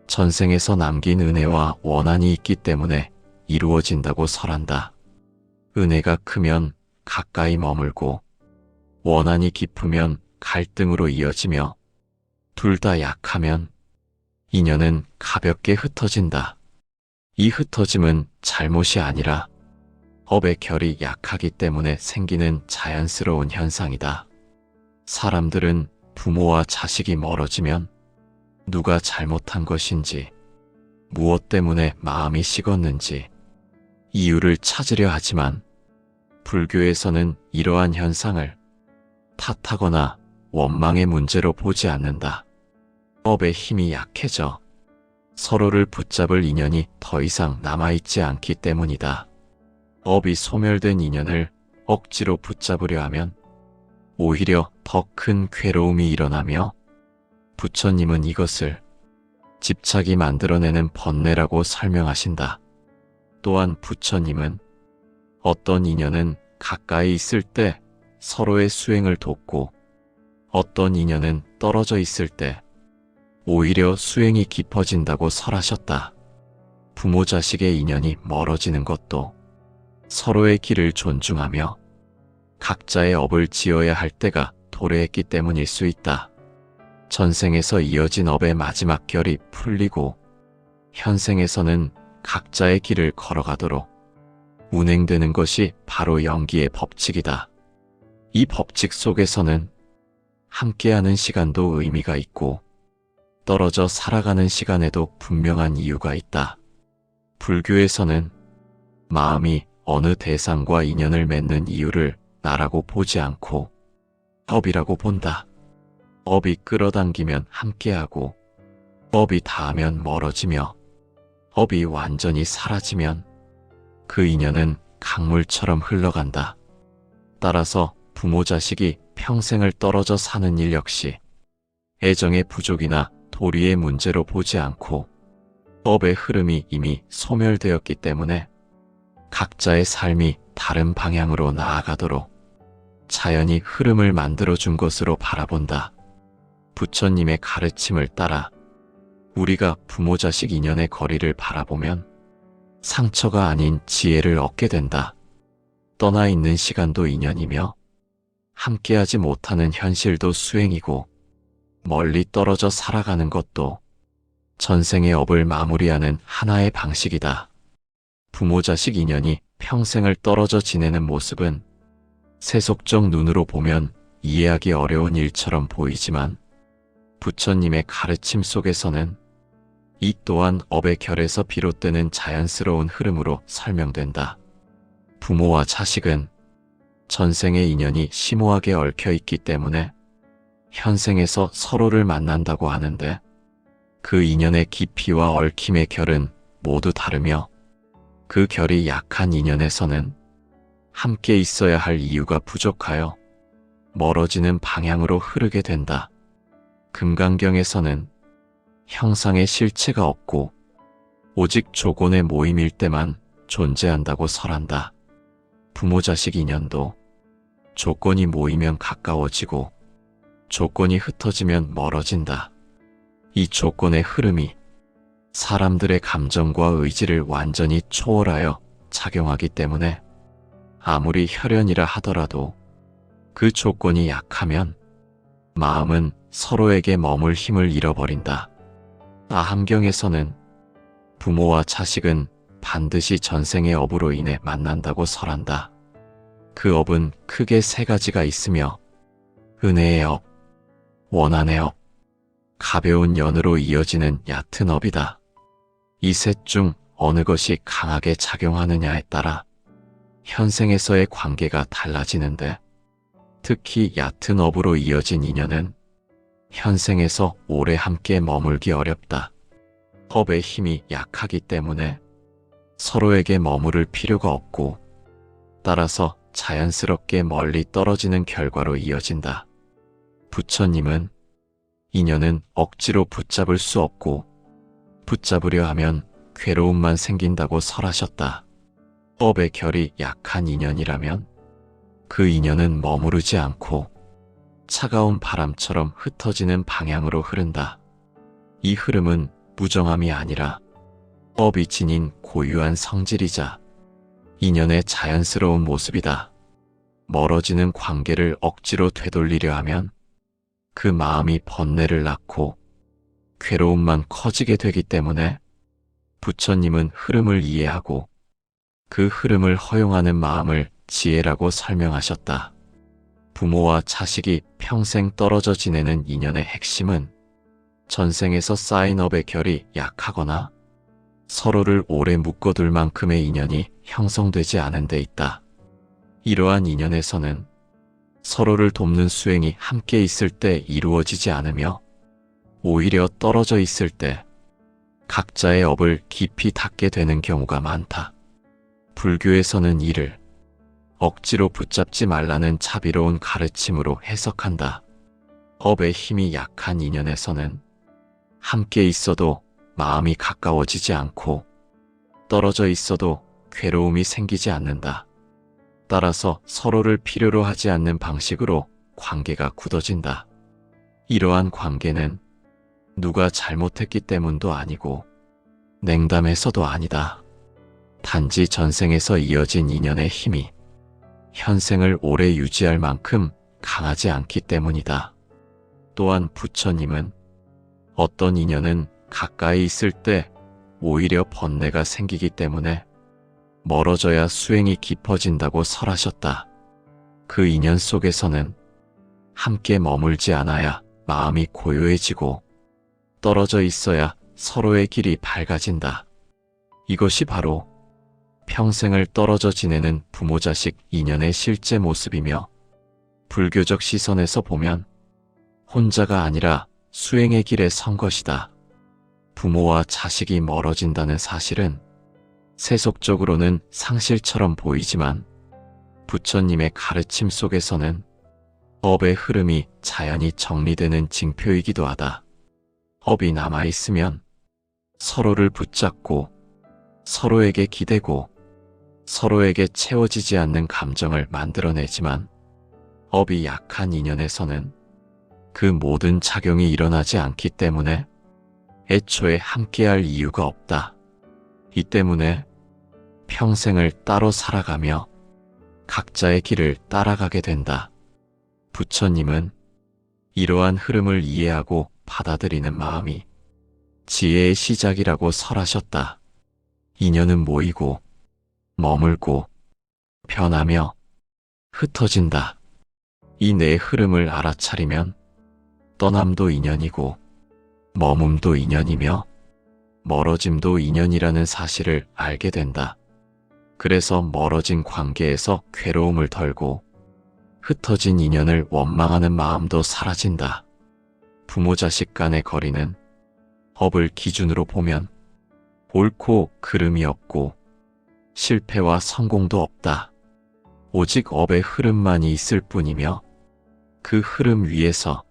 전생에서 남긴 은혜와 원한이 있기 때문에 이루어진다고 설한다. 은혜가 크면 가까이 머물고 원한이 깊으면 갈등으로 이어지며 둘 다 약하면 인연은 가볍게 흩어진다. 이 흩어짐은 잘못이 아니라 업의 결이 약하기 때문에 생기는 자연스러운 현상이다. 사람들은 부모와 자식이 멀어지면 누가 잘못한 것인지, 무엇 때문에 마음이 식었는지 이유를 찾으려 하지만 불교에서는 이러한 현상을 탓하거나 원망의 문제로 보지 않는다. 업의 힘이 약해져 서로를 붙잡을 인연이 더 이상 남아있지 않기 때문이다. 업이 소멸된 인연을 억지로 붙잡으려 하면 오히려 더 큰 괴로움이 일어나며 부처님은 이것을 집착이 만들어내는 번뇌라고 설명하신다. 또한 부처님은 어떤 인연은 가까이 있을 때 서로의 수행을 돕고 어떤 인연은 떨어져 있을 때 오히려 수행이 깊어진다고 설하셨다. 부모 자식의 인연이 멀어지는 것도 서로의 길을 존중하며 각자의 업을 지어야 할 때가 도래했기 때문일 수 있다. 전생에서 이어진 업의 마지막 결이 풀리고 현생에서는 각자의 길을 걸어가도록 운행되는 것이 바로 연기의 법칙이다. 이 법칙 속에서는 함께하는 시간도 의미가 있고 떨어져 살아가는 시간에도 분명한 이유가 있다. 불교에서는 마음이 어느 대상과 인연을 맺는 이유를 나라고 보지 않고 업이라고 본다. 업이 끌어당기면 함께하고 업이 닿으면 멀어지며 업이 완전히 사라지면 그 인연은 강물처럼 흘러간다. 따라서 부모 자식이 평생을 떨어져 사는 일 역시 애정의 부족이나 도리의 문제로 보지 않고 업의 흐름이 이미 소멸되었기 때문에 각자의 삶이 다른 방향으로 나아가도록 자연이 흐름을 만들어준 것으로 바라본다. 부처님의 가르침을 따라 우리가 부모 자식 인연의 거리를 바라보면 상처가 아닌 지혜를 얻게 된다. 떠나 있는 시간도 인연이며 함께하지 못하는 현실도 수행이고 멀리 떨어져 살아가는 것도 전생의 업을 마무리하는 하나의 방식이다. 부모 자식 인연이 평생을 떨어져 지내는 모습은 세속적 눈으로 보면 이해하기 어려운 일처럼 보이지만 부처님의 가르침 속에서는 이 또한 업의 결에서 비롯되는 자연스러운 흐름으로 설명된다. 부모와 자식은 전생의 인연이 심오하게 얽혀 있기 때문에 현생에서 서로를 만난다고 하는데 그 인연의 깊이와 얽힘의 결은 모두 다르며 그 결이 약한 인연에서는 함께 있어야 할 이유가 부족하여 멀어지는 방향으로 흐르게 된다. 금강경에서는 형상의 실체가 없고 오직 조건의 모임일 때만 존재한다고 설한다. 부모 자식 인연도 조건이 모이면 가까워지고 조건이 흩어지면 멀어진다. 이 조건의 흐름이 사람들의 감정과 의지를 완전히 초월하여 작용하기 때문에 아무리 혈연이라 하더라도 그 조건이 약하면 마음은 서로에게 머물 힘을 잃어버린다. 아함경에서는 부모와 자식은 반드시 전생의 업으로 인해 만난다고 설한다. 그 업은 크게 세 가지가 있으며 은혜의 업, 원한의 업, 가벼운 연으로 이어지는 얕은 업이다. 이 셋 중 어느 것이 강하게 작용하느냐에 따라 현생에서의 관계가 달라지는데 특히 얕은 업으로 이어진 인연은 현생에서 오래 함께 머물기 어렵다. 업의 힘이 약하기 때문에 서로에게 머무를 필요가 없고 따라서 자연스럽게 멀리 떨어지는 결과로 이어진다. 부처님은 인연은 억지로 붙잡을 수 없고 붙잡으려 하면 괴로움만 생긴다고 설하셨다. 업의 결이 약한 인연이라면 그 인연은 머무르지 않고 차가운 바람처럼 흩어지는 방향으로 흐른다. 이 흐름은 무정함이 아니라 업이 지닌 고유한 성질이자 인연의 자연스러운 모습이다. 멀어지는 관계를 억지로 되돌리려 하면 그 마음이 번뇌를 낳고 괴로움만 커지게 되기 때문에 부처님은 흐름을 이해하고 그 흐름을 허용하는 마음을 지혜라고 설명하셨다. 부모와 자식이 평생 떨어져 지내는 인연의 핵심은 전생에서 쌓인 업의 결이 약하거나 서로를 오래 묶어둘 만큼의 인연이 형성되지 않은 데 있다. 이러한 인연에서는 서로를 돕는 수행이 함께 있을 때 이루어지지 않으며 오히려 떨어져 있을 때 각자의 업을 깊이 닫게 되는 경우가 많다. 불교에서는 이를 억지로 붙잡지 말라는 자비로운 가르침으로 해석한다. 업의 힘이 약한 인연에서는 함께 있어도 마음이 가까워지지 않고 떨어져 있어도 괴로움이 생기지 않는다. 따라서 서로를 필요로 하지 않는 방식으로 관계가 굳어진다. 이러한 관계는 누가 잘못했기 때문도 아니고 냉담해서도 아니다. 단지 전생에서 이어진 인연의 힘이 현생을 오래 유지할 만큼 강하지 않기 때문이다. 또한 부처님은 어떤 인연은 가까이 있을 때 오히려 번뇌가 생기기 때문에 멀어져야 수행이 깊어진다고 설하셨다. 그 인연 속에서는 함께 머물지 않아야 마음이 고요해지고 떨어져 있어야 서로의 길이 밝아진다. 이것이 바로 평생을 떨어져 지내는 부모 자식 인연의 실제 모습이며 불교적 시선에서 보면 혼자가 아니라 수행의 길에 선 것이다. 부모와 자식이 멀어진다는 사실은 세속적으로는 상실처럼 보이지만 부처님의 가르침 속에서는 업의 흐름이 자연히 정리되는 징표이기도 하다. 업이 남아있으면 서로를 붙잡고 서로에게 기대고 서로에게 채워지지 않는 감정을 만들어내지만 업이 약한 인연에서는 그 모든 작용이 일어나지 않기 때문에 애초에 함께할 이유가 없다. 이 때문에 평생을 따로 살아가며 각자의 길을 따라가게 된다. 부처님은 이러한 흐름을 이해하고 받아들이는 마음이 지혜의 시작이라고 설하셨다. 인연은 모이고 머물고 변하며 흩어진다. 이 네 흐름을 알아차리면 떠남도 인연이고 머뭅도 인연이며 멀어짐도 인연이라는 사실을 알게 된다. 그래서 멀어진 관계에서 괴로움을 덜고 흩어진 인연을 원망하는 마음도 사라진다. 부모 자식 간의 거리는 업을 기준으로 보면 옳고 그름이 없고 실패와 성공도 없다. 오직 업의 흐름만이 있을 뿐이며 그 흐름 위에서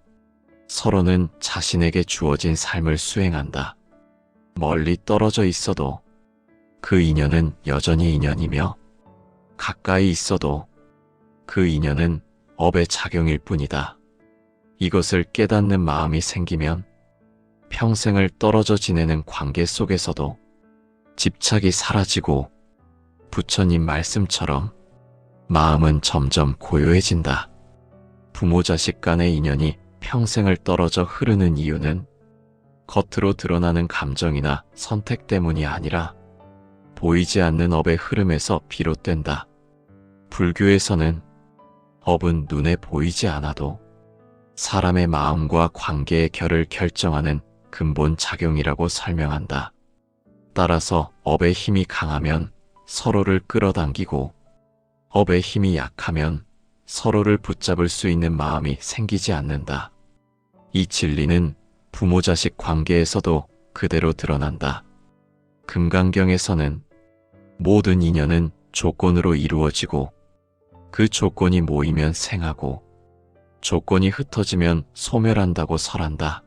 서로는 자신에게 주어진 삶을 수행한다. 멀리 떨어져 있어도 그 인연은 여전히 인연이며 가까이 있어도 그 인연은 업의 작용일 뿐이다. 이것을 깨닫는 마음이 생기면 평생을 떨어져 지내는 관계 속에서도 집착이 사라지고 부처님 말씀처럼 마음은 점점 고요해진다. 부모 자식 간의 인연이 평생을 떨어져 흐르는 이유는 겉으로 드러나는 감정이나 선택 때문이 아니라 보이지 않는 업의 흐름에서 비롯된다. 불교에서는 업은 눈에 보이지 않아도 사람의 마음과 관계의 결을 결정하는 근본 작용이라고 설명한다. 따라서 업의 힘이 강하면 서로를 끌어당기고 업의 힘이 약하면 서로를 붙잡을 수 있는 마음이 생기지 않는다. 이 진리는 부모 자식 관계에서도 그대로 드러난다. 금강경에서는 모든 인연은 조건으로 이루어지고 그 조건이 모이면 생하고 조건이 흩어지면 소멸한다고 설한다.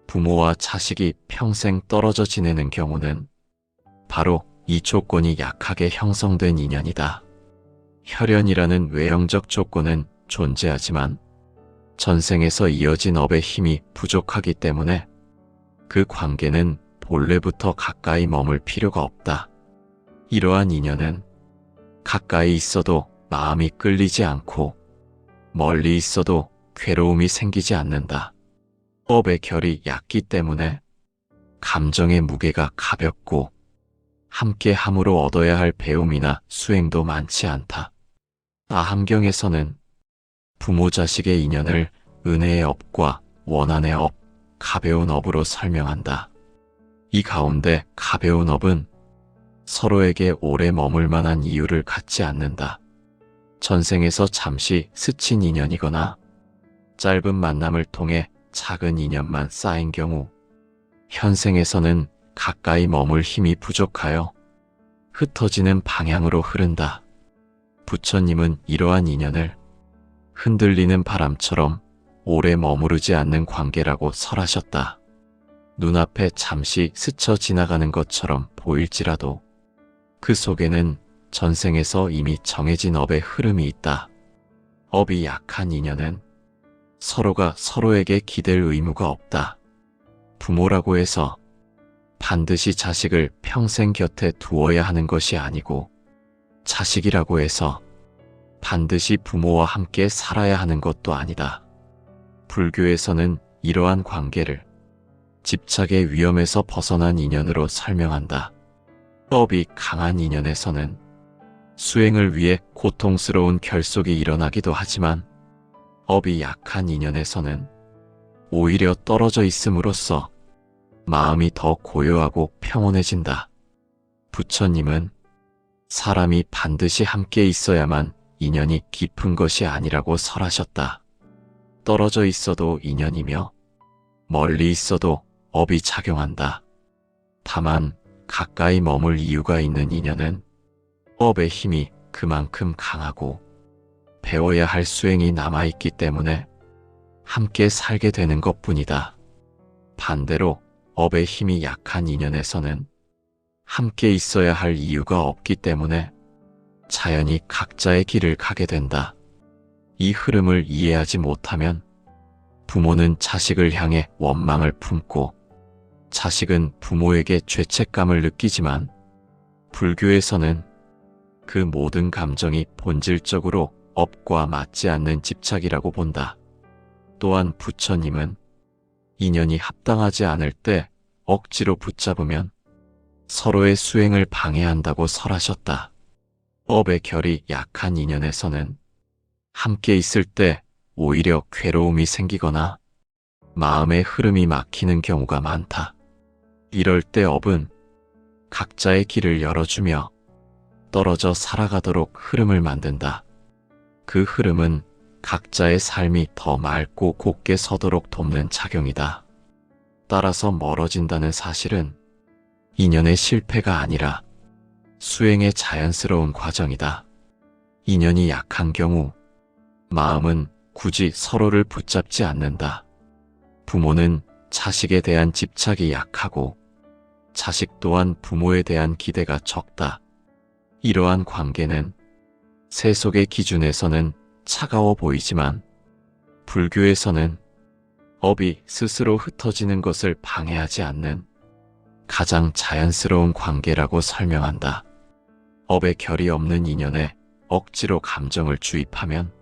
부모와 자식이 평생 떨어져 지내는 경우는 바로 이 조건이 약하게 형성된 인연이다. 혈연이라는 외형적 조건은 존재하지만 전생에서 이어진 업의 힘이 부족하기 때문에 그 관계는 본래부터 가까이 머물 필요가 없다. 이러한 인연은 가까이 있어도 마음이 끌리지 않고 멀리 있어도 괴로움이 생기지 않는다. 업의 결이 얕기 때문에 감정의 무게가 가볍고 함께 함으로 얻어야 할 배움이나 수행도 많지 않다. 아함경에서는 부모 자식의 인연을 은혜의 업과 원한의 업, 가벼운 업으로 설명한다. 이 가운데 가벼운 업은 서로에게 오래 머물 만한 이유를 갖지 않는다. 전생에서 잠시 스친 인연이거나 짧은 만남을 통해 작은 인연만 쌓인 경우 현생에서는 가까이 머물 힘이 부족하여 흩어지는 방향으로 흐른다. 부처님은 이러한 인연을 흔들리는 바람처럼 오래 머무르지 않는 관계라고 설하셨다. 눈앞에 잠시 스쳐 지나가는 것처럼 보일지라도 그 속에는 전생에서 이미 정해진 업의 흐름이 있다. 업이 약한 인연은 서로가 서로에게 기댈 의무가 없다. 부모라고 해서 반드시 자식을 평생 곁에 두어야 하는 것이 아니고 자식이라고 해서 반드시 부모와 함께 살아야 하는 것도 아니다. 불교에서는 이러한 관계를 집착의 위험에서 벗어난 인연으로 설명한다. 업이 강한 인연에서는 수행을 위해 고통스러운 결속이 일어나기도 하지만 업이 약한 인연에서는 오히려 떨어져 있음으로써 마음이 더 고요하고 평온해진다. 부처님은 사람이 반드시 함께 있어야만 인연이 깊은 것이 아니라고 설하셨다. 떨어져 있어도 인연이며 멀리 있어도 업이 작용한다. 다만 가까이 머물 이유가 있는 인연은 업의 힘이 그만큼 강하고 배워야 할 수행이 남아있기 때문에 함께 살게 되는 것뿐이다. 반대로 업의 힘이 약한 인연에서는 함께 있어야 할 이유가 없기 때문에 자연히 각자의 길을 가게 된다. 이 흐름을 이해하지 못하면 부모는 자식을 향해 원망을 품고 자식은 부모에게 죄책감을 느끼지만 불교에서는 그 모든 감정이 본질적으로 업과 맞지 않는 집착이라고 본다. 또한 부처님은 인연이 합당하지 않을 때 억지로 붙잡으면 서로의 수행을 방해한다고 설하셨다. 업의 결이 약한 인연에서는 함께 있을 때 오히려 괴로움이 생기거나 마음의 흐름이 막히는 경우가 많다. 이럴 때 업은 각자의 길을 열어주며 떨어져 살아가도록 흐름을 만든다. 그 흐름은 각자의 삶이 더 맑고 곱게 서도록 돕는 작용이다. 따라서 멀어진다는 사실은 인연의 실패가 아니라 수행의 자연스러운 과정이다. 인연이 약한 경우 마음은 굳이 서로를 붙잡지 않는다. 부모는 자식에 대한 집착이 약하고 자식 또한 부모에 대한 기대가 적다. 이러한 관계는 세속의 기준에서는 차가워 보이지만 불교에서는 업이 스스로 흩어지는 것을 방해하지 않는 가장 자연스러운 관계라고 설명한다. 업의 결이 없는 인연에 억지로 감정을 주입하면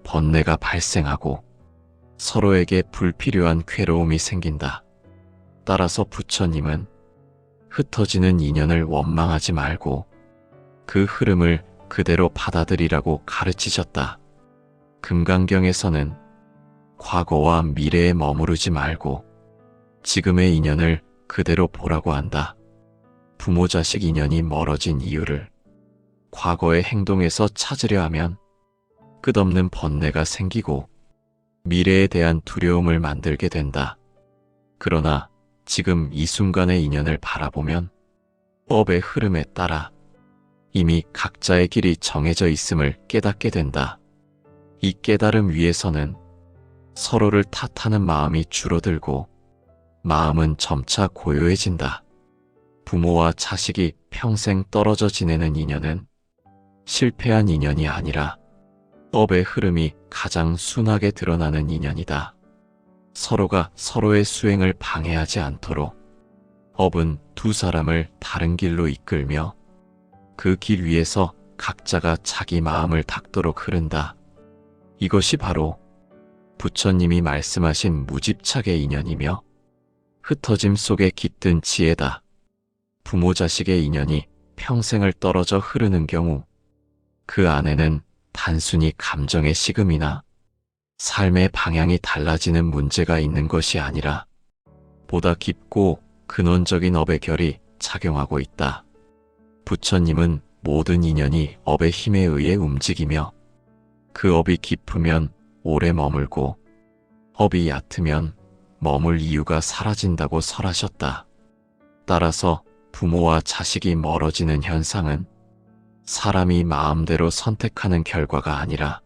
번뇌가 발생하고 서로에게 불필요한 괴로움이 생긴다. 따라서 부처님은 흩어지는 인연을 원망하지 말고 그 흐름을 그대로 받아들이라고 가르치셨다. 금강경에서는 과거와 미래에 머무르지 말고 지금의 인연을 그대로 보라고 한다. 부모 자식 인연이 멀어진 이유를 과거의 행동에서 찾으려 하면 끝없는 번뇌가 생기고 미래에 대한 두려움을 만들게 된다. 그러나 지금 이 순간의 인연을 바라보면 업의 흐름에 따라 이미 각자의 길이 정해져 있음을 깨닫게 된다. 이 깨달음 위에서는 서로를 탓하는 마음이 줄어들고 마음은 점차 고요해진다. 부모와 자식이 평생 떨어져 지내는 인연은 실패한 인연이 아니라 업의 흐름이 가장 순하게 드러나는 인연이다. 서로가 서로의 수행을 방해하지 않도록 업은 두 사람을 다른 길로 이끌며 그 길 위에서 각자가 자기 마음을 닦도록 흐른다. 이것이 바로 부처님이 말씀하신 무집착의 인연이며 흩어짐 속에 깃든 지혜다. 부모 자식의 인연이 평생을 떨어져 흐르는 경우 그 안에는 단순히 감정의 식음이나 삶의 방향이 달라지는 문제가 있는 것이 아니라 보다 깊고 근원적인 업의 결이 작용하고 있다. 부처님은 모든 인연이 업의 힘에 의해 움직이며 그 업이 깊으면 오래 머물고 업이 얕으면 머물 이유가 사라진다고 설하셨다. 따라서 부모와 자식이 멀어지는 현상은 사람이 마음대로 선택하는 결과가 아니라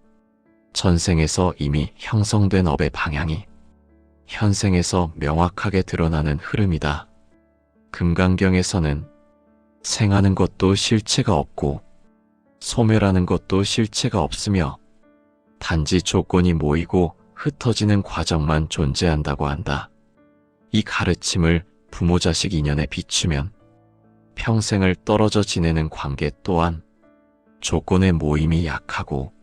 전생에서 이미 형성된 업의 방향이 현생에서 명확하게 드러나는 흐름이다. 금강경에서는 생하는 것도 실체가 없고 소멸하는 것도 실체가 없으며 단지 조건이 모이고 흩어지는 과정만 존재한다고 한다. 이 가르침을 부모 자식 인연에 비추면 평생을 떨어져 지내는 관계 또한 조건의 모임이 약하고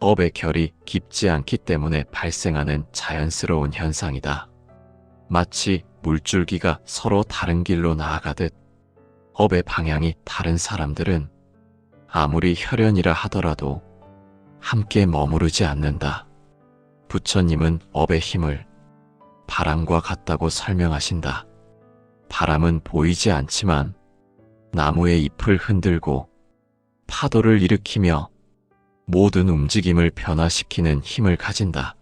업의 결이 깊지 않기 때문에 발생하는 자연스러운 현상이다. 마치 물줄기가 서로 다른 길로 나아가듯 업의 방향이 다른 사람들은 아무리 혈연이라 하더라도 함께 머무르지 않는다. 부처님은 업의 힘을 바람과 같다고 설명하신다. 바람은 보이지 않지만 나무의 잎을 흔들고 파도를 일으키며 모든 움직임을 변화시키는 힘을 가진다.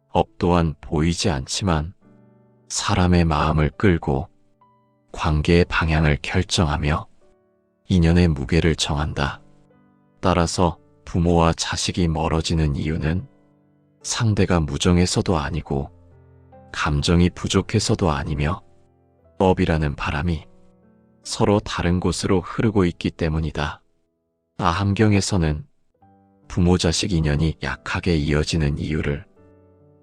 업 또한 보이지 않지만 사람의 마음을 끌고 관계의 방향을 결정하며 인연의 무게를 정한다. 따라서 부모와 자식이 멀어지는 이유는 상대가 무정해서도 아니고 감정이 부족해서도 아니며 업이라는 바람이 서로 다른 곳으로 흐르고 있기 때문이다. 아함경에서는 부모 자식 인연이 약하게 이어지는 이유를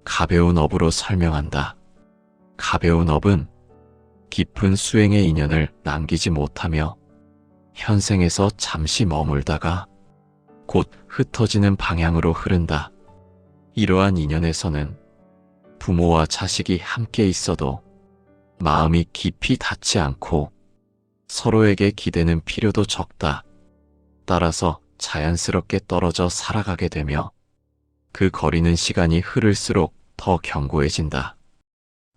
가벼운 업으로 설명한다. 가벼운 업은 깊은 수행의 인연을 남기지 못하며 현생에서 잠시 머물다가 곧 흩어지는 방향으로 흐른다. 이러한 인연에서는 부모와 자식이 함께 있어도 마음이 깊이 닿지 않고 서로에게 기대는 필요도 적다. 따라서 자연스럽게 떨어져 살아가게 되며 그 거리는 시간이 흐를수록 더 견고해진다.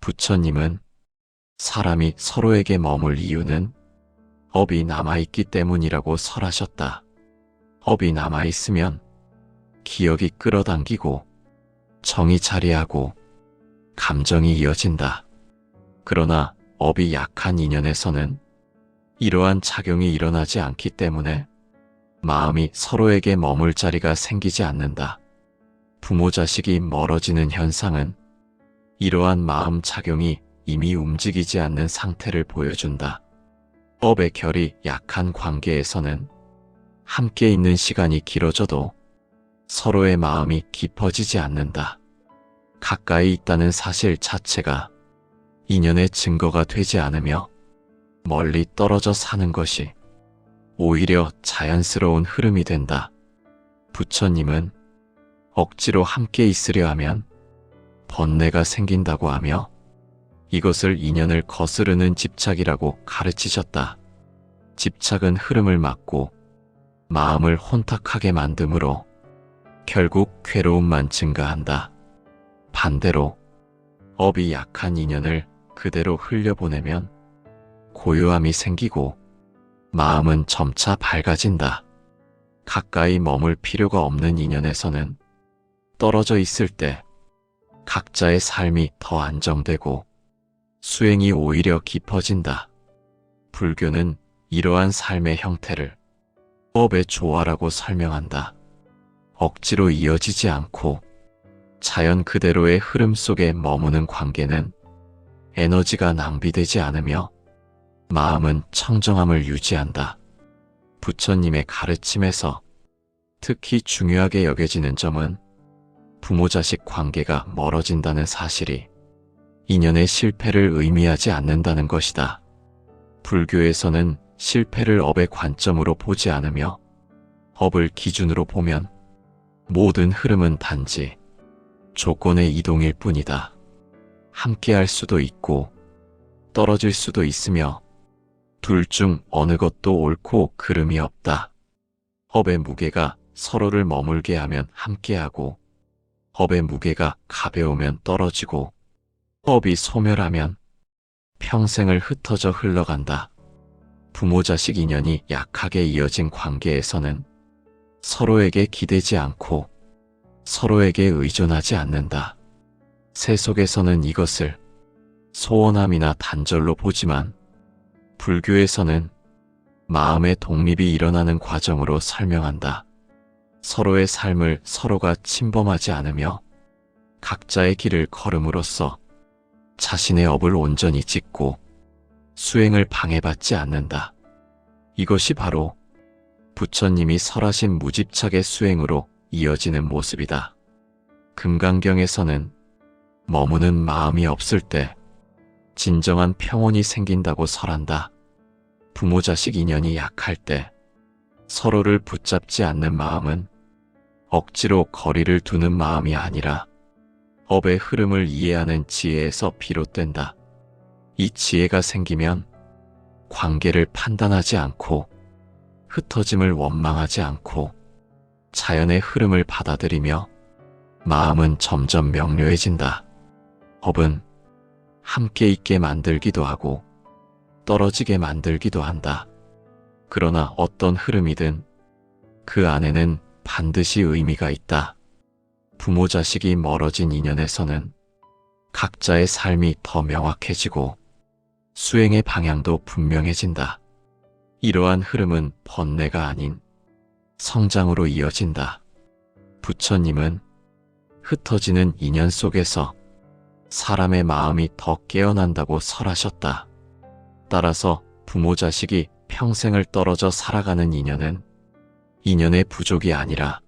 부처님은 사람이 서로에게 머물 이유는 업이 남아있기 때문이라고 설하셨다. 업이 남아있으면 기억이 끌어당기고 정이 자리하고 감정이 이어진다. 그러나 업이 약한 인연에서는 이러한 작용이 일어나지 않기 때문에 마음이 서로에게 머물 자리가 생기지 않는다. 부모 자식이 멀어지는 현상은 이러한 마음 작용이 이미 움직이지 않는 상태를 보여준다. 업의 결이 약한 관계에서는 함께 있는 시간이 길어져도 서로의 마음이 깊어지지 않는다. 가까이 있다는 사실 자체가 인연의 증거가 되지 않으며 멀리 떨어져 사는 것이 오히려 자연스러운 흐름이 된다. 부처님은 억지로 함께 있으려 하면 번뇌가 생긴다고 하며 이것을 인연을 거스르는 집착이라고 가르치셨다. 집착은 흐름을 막고 마음을 혼탁하게 만드므로 결국 괴로움만 증가한다. 반대로 업이 약한 인연을 그대로 흘려보내면 고요함이 생기고 마음은 점차 밝아진다. 가까이 머물 필요가 없는 인연에서는 떨어져 있을 때 각자의 삶이 더 안정되고 수행이 오히려 깊어진다. 불교는 이러한 삶의 형태를 업의 조화라고 설명한다. 억지로 이어지지 않고 자연 그대로의 흐름 속에 머무는 관계는 에너지가 낭비되지 않으며 마음은 청정함을 유지한다. 부처님의 가르침에서 특히 중요하게 여겨지는 점은 부모 자식 관계가 멀어진다는 사실이 인연의 실패를 의미하지 않는다는 것이다. 불교에서는 실패를 업의 관점으로 보지 않으며 업을 기준으로 보면 모든 흐름은 단지 조건의 이동일 뿐이다. 함께할 수도 있고 떨어질 수도 있으며 둘 중 어느 것도 옳고 그름이 없다. 업의 무게가 서로를 머물게 하면 함께하고 업의 무게가 가벼우면 떨어지고 업이 소멸하면 평생을 흩어져 흘러간다. 부모 자식 인연이 약하게 이어진 관계에서는 서로에게 기대지 않고 서로에게 의존하지 않는다. 세속에서는 이것을 소원함이나 단절로 보지만 불교에서는 마음의 독립이 일어나는 과정으로 설명한다. 서로의 삶을 서로가 침범하지 않으며 각자의 길을 걸음으로써 자신의 업을 온전히 짓고 수행을 방해받지 않는다. 이것이 바로 부처님이 설하신 무집착의 수행으로 이어지는 모습이다. 금강경에서는 머무는 마음이 없을 때 진정한 평온이 생긴다고 설한다. 부모 자식 인연이 약할 때 서로를 붙잡지 않는 마음은 억지로 거리를 두는 마음이 아니라 업의 흐름을 이해하는 지혜에서 비롯된다. 이 지혜가 생기면 관계를 판단하지 않고 흩어짐을 원망하지 않고 자연의 흐름을 받아들이며 마음은 점점 명료해진다. 업은 함께 있게 만들기도 하고 떨어지게 만들기도 한다. 그러나 어떤 흐름이든 그 안에는 반드시 의미가 있다. 부모 자식이 멀어진 인연에서는 각자의 삶이 더 명확해지고 수행의 방향도 분명해진다. 이러한 흐름은 번뇌가 아닌 성장으로 이어진다. 부처님은 흩어지는 인연 속에서 사람의 마음이 더 깨어난다고 설하셨다. 따라서 부모 자식이 평생을 떨어져 살아가는 인연은 인연의 부족이 아니라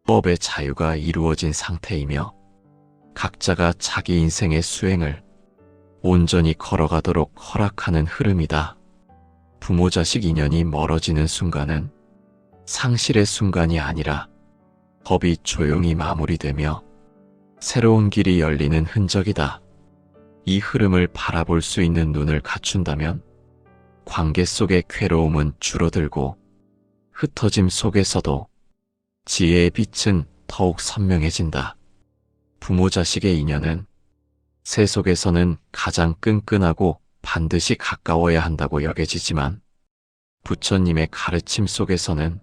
법의 자유가 이루어진 상태이며 각자가 자기 인생의 수행을 온전히 걸어가도록 허락하는 흐름이다. 부모 자식 인연이 멀어지는 순간은 상실의 순간이 아니라 법이 조용히 마무리되며 새로운 길이 열리는 흔적이다. 이 흐름을 바라볼 수 있는 눈을 갖춘다면 관계 속의 괴로움은 줄어들고 흩어짐 속에서도 지혜의 빛은 더욱 선명해진다. 부모 자식의 인연은 세속에서는 가장 끈끈하고 반드시 가까워야 한다고 여겨지지만 부처님의 가르침 속에서는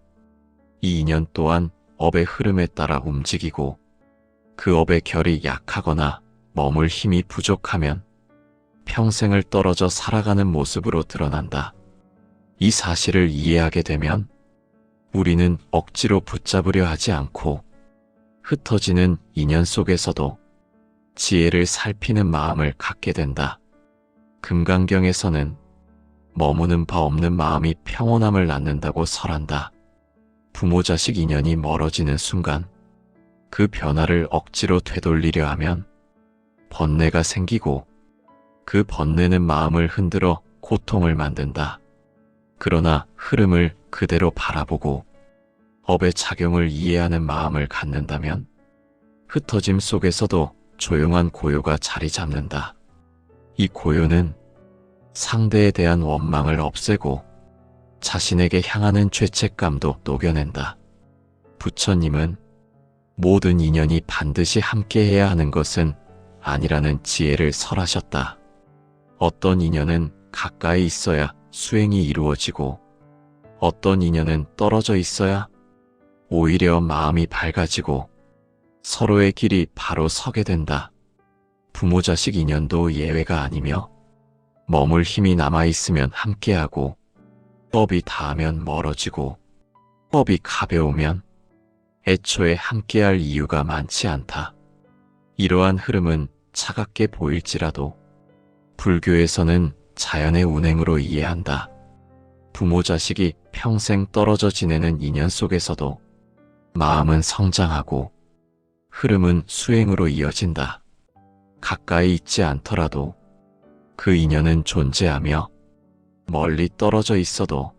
이 인연 또한 업의 흐름에 따라 움직이고 그 업의 결이 약하거나 머물 힘이 부족하면 평생을 떨어져 살아가는 모습으로 드러난다. 이 사실을 이해하게 되면 우리는 억지로 붙잡으려 하지 않고 흩어지는 인연 속에서도 지혜를 살피는 마음을 갖게 된다. 금강경에서는 머무는 바 없는 마음이 평온함을 낳는다고 설한다. 부모 자식 인연이 멀어지는 순간 그 변화를 억지로 되돌리려 하면 번뇌가 생기고 그 번뇌는 마음을 흔들어 고통을 만든다. 그러나 흐름을 그대로 바라보고 업의 작용을 이해하는 마음을 갖는다면 흩어짐 속에서도 조용한 고요가 자리 잡는다. 이 고요는 상대에 대한 원망을 없애고 자신에게 향하는 죄책감도 녹여낸다. 부처님은 모든 인연이 반드시 함께해야 하는 것은 아니라는 지혜를 설하셨다. 어떤 인연은 가까이 있어야 수행이 이루어지고 어떤 인연은 떨어져 있어야 오히려 마음이 밝아지고 서로의 길이 바로 서게 된다. 부모 자식 인연도 예외가 아니며 머물 힘이 남아있으면 함께하고 법이 닿으면 멀어지고 법이 가벼우면 애초에 함께할 이유가 많지 않다. 이러한 흐름은 차갑게 보일지라도 불교에서는 자연의 운행으로 이해한다. 부모 자식이 평생 떨어져 지내는 인연 속에서도 마음은 성장하고 흐름은 수행으로 이어진다. 가까이 있지 않더라도 그 인연은 존재하며 멀리 떨어져 있어도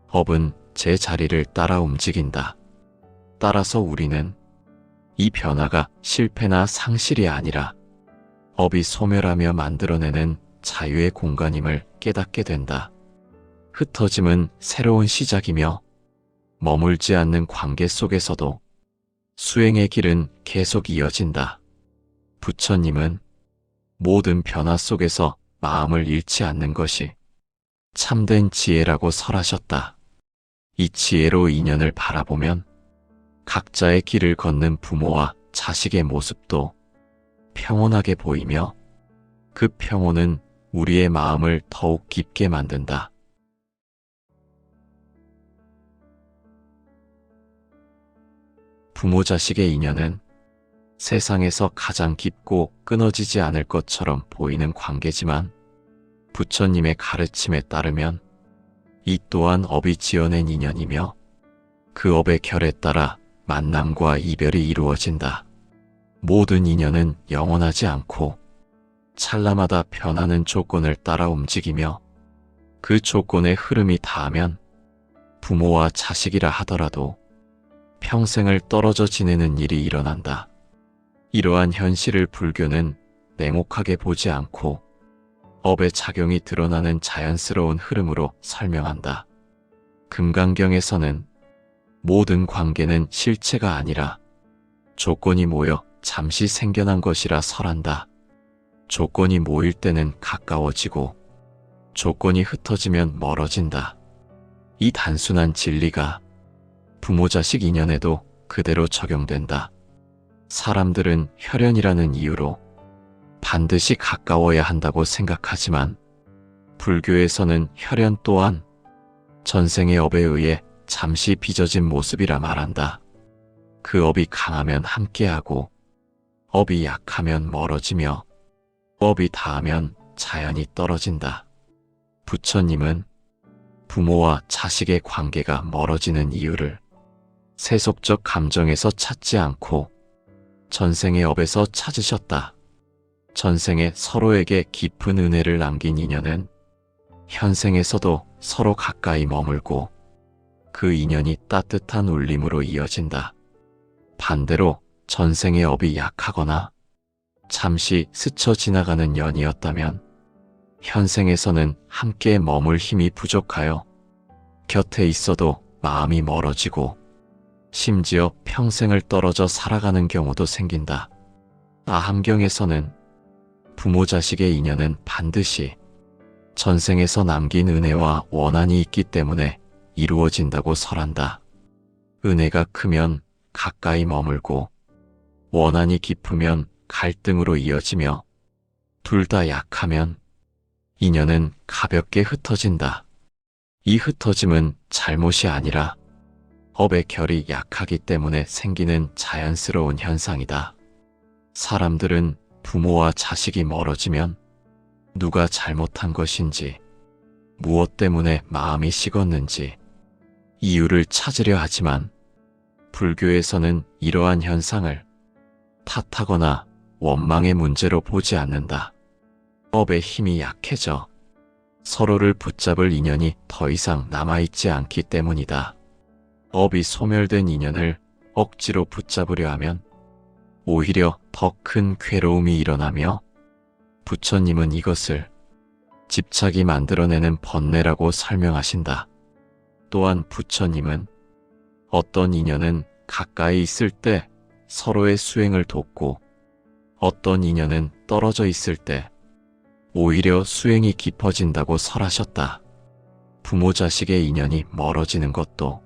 업은 제 자리를 따라 움직인다. 따라서 우리는 이 변화가 실패나 상실이 아니라 업이 소멸하며 만들어내는 자유의 공간임을 깨닫게 된다. 흩어짐은 새로운 시작이며 머물지 않는 관계 속에서도 수행의 길은 계속 이어진다. 부처님은 모든 변화 속에서 마음을 잃지 않는 것이 참된 지혜라고 설하셨다. 이 지혜로 인연을 바라보면 각자의 길을 걷는 부모와 자식의 모습도 평온하게 보이며 그 평온은 우리의 마음을 더욱 깊게 만든다. 부모 자식의 인연은 세상에서 가장 깊고 끊어지지 않을 것처럼 보이는 관계지만 부처님의 가르침에 따르면 이 또한 업이 지어낸 인연이며 그 업의 결에 따라 만남과 이별이 이루어진다. 모든 인연은 영원하지 않고 찰나마다 변하는 조건을 따라 움직이며 그 조건의 흐름이 닿으면 부모와 자식이라 하더라도 평생을 떨어져 지내는 일이 일어난다. 이러한 현실을 불교는 냉혹하게 보지 않고 업의 작용이 드러나는 자연스러운 흐름으로 설명한다. 금강경에서는 모든 관계는 실체가 아니라 조건이 모여 잠시 생겨난 것이라 설한다. 조건이 모일 때는 가까워지고 조건이 흩어지면 멀어진다. 이 단순한 진리가 부모 자식 인연에도 그대로 적용된다. 사람들은 혈연이라는 이유로 반드시 가까워야 한다고 생각하지만 불교에서는 혈연 또한 전생의 업에 의해 잠시 빚어진 모습이라 말한다. 그 업이 강하면 함께하고 업이 약하면 멀어지며 업이 닿으면 자연히 떨어진다. 부처님은 부모와 자식의 관계가 멀어지는 이유를 세속적 감정에서 찾지 않고 전생의 업에서 찾으셨다. 전생에 서로에게 깊은 은혜를 남긴 인연은 현생에서도 서로 가까이 머물고 그 인연이 따뜻한 울림으로 이어진다. 반대로 전생의 업이 약하거나 잠시 스쳐 지나가는 연이었다면 현생에서는 함께 머물 힘이 부족하여 곁에 있어도 마음이 멀어지고 심지어 평생을 떨어져 살아가는 경우도 생긴다. 아함경에서는 부모 자식의 인연은 반드시 전생에서 남긴 은혜와 원한이 있기 때문에 이루어진다고 설한다. 은혜가 크면 가까이 머물고 원한이 깊으면 갈등으로 이어지며 둘 다 약하면 인연은 가볍게 흩어진다. 이 흩어짐은 잘못이 아니라 업의 결이 약하기 때문에 생기는 자연스러운 현상이다. 사람들은 부모와 자식이 멀어지면 누가 잘못한 것인지, 무엇 때문에 마음이 식었는지 이유를 찾으려 하지만 불교에서는 이러한 현상을 탓하거나 원망의 문제로 보지 않는다. 업의 힘이 약해져 서로를 붙잡을 인연이 더 이상 남아있지 않기 때문이다. 업이 소멸된 인연을 억지로 붙잡으려 하면 오히려 더 큰 괴로움이 일어나며 부처님은 이것을 집착이 만들어내는 번뇌라고 설명하신다. 또한 부처님은 어떤 인연은 가까이 있을 때 서로의 수행을 돕고 어떤 인연은 떨어져 있을 때 오히려 수행이 깊어진다고 설하셨다. 부모 자식의 인연이 멀어지는 것도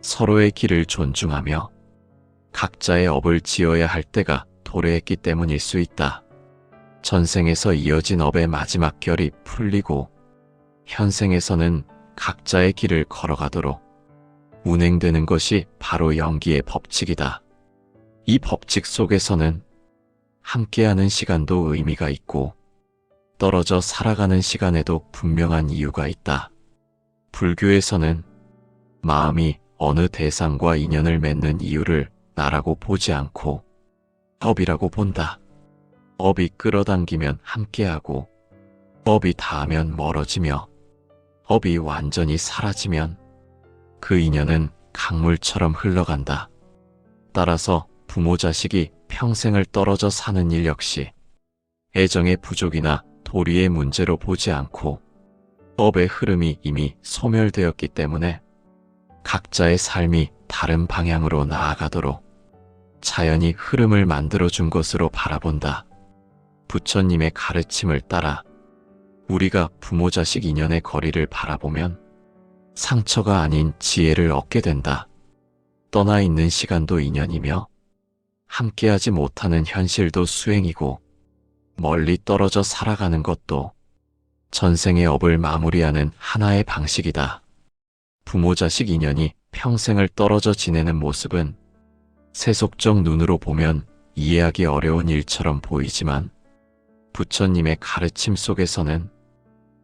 서로의 길을 존중하며 각자의 업을 지어야 할 때가 도래했기 때문일 수 있다. 전생에서 이어진 업의 마지막 결이 풀리고 현생에서는 각자의 길을 걸어가도록 운행되는 것이 바로 연기의 법칙이다. 이 법칙 속에서는 함께하는 시간도 의미가 있고 떨어져 살아가는 시간에도 분명한 이유가 있다. 불교에서는 마음이 어느 대상과 인연을 맺는 이유를 나라고 보지 않고 업이라고 본다. 업이 끌어당기면 함께하고 업이 닿으면 멀어지며 업이 완전히 사라지면 그 인연은 강물처럼 흘러간다. 따라서 부모 자식이 평생을 떨어져 사는 일 역시 애정의 부족이나 도리의 문제로 보지 않고 업의 흐름이 이미 소멸되었기 때문에 각자의 삶이 다른 방향으로 나아가도록 자연이 흐름을 만들어준 것으로 바라본다. 부처님의 가르침을 따라 우리가 부모 자식 인연의 거리를 바라보면 상처가 아닌 지혜를 얻게 된다. 떠나 있는 시간도 인연이며 함께하지 못하는 현실도 수행이고 멀리 떨어져 살아가는 것도 전생의 업을 마무리하는 하나의 방식이다. 부모 자식 인연이 평생을 떨어져 지내는 모습은 세속적 눈으로 보면 이해하기 어려운 일처럼 보이지만 부처님의 가르침 속에서는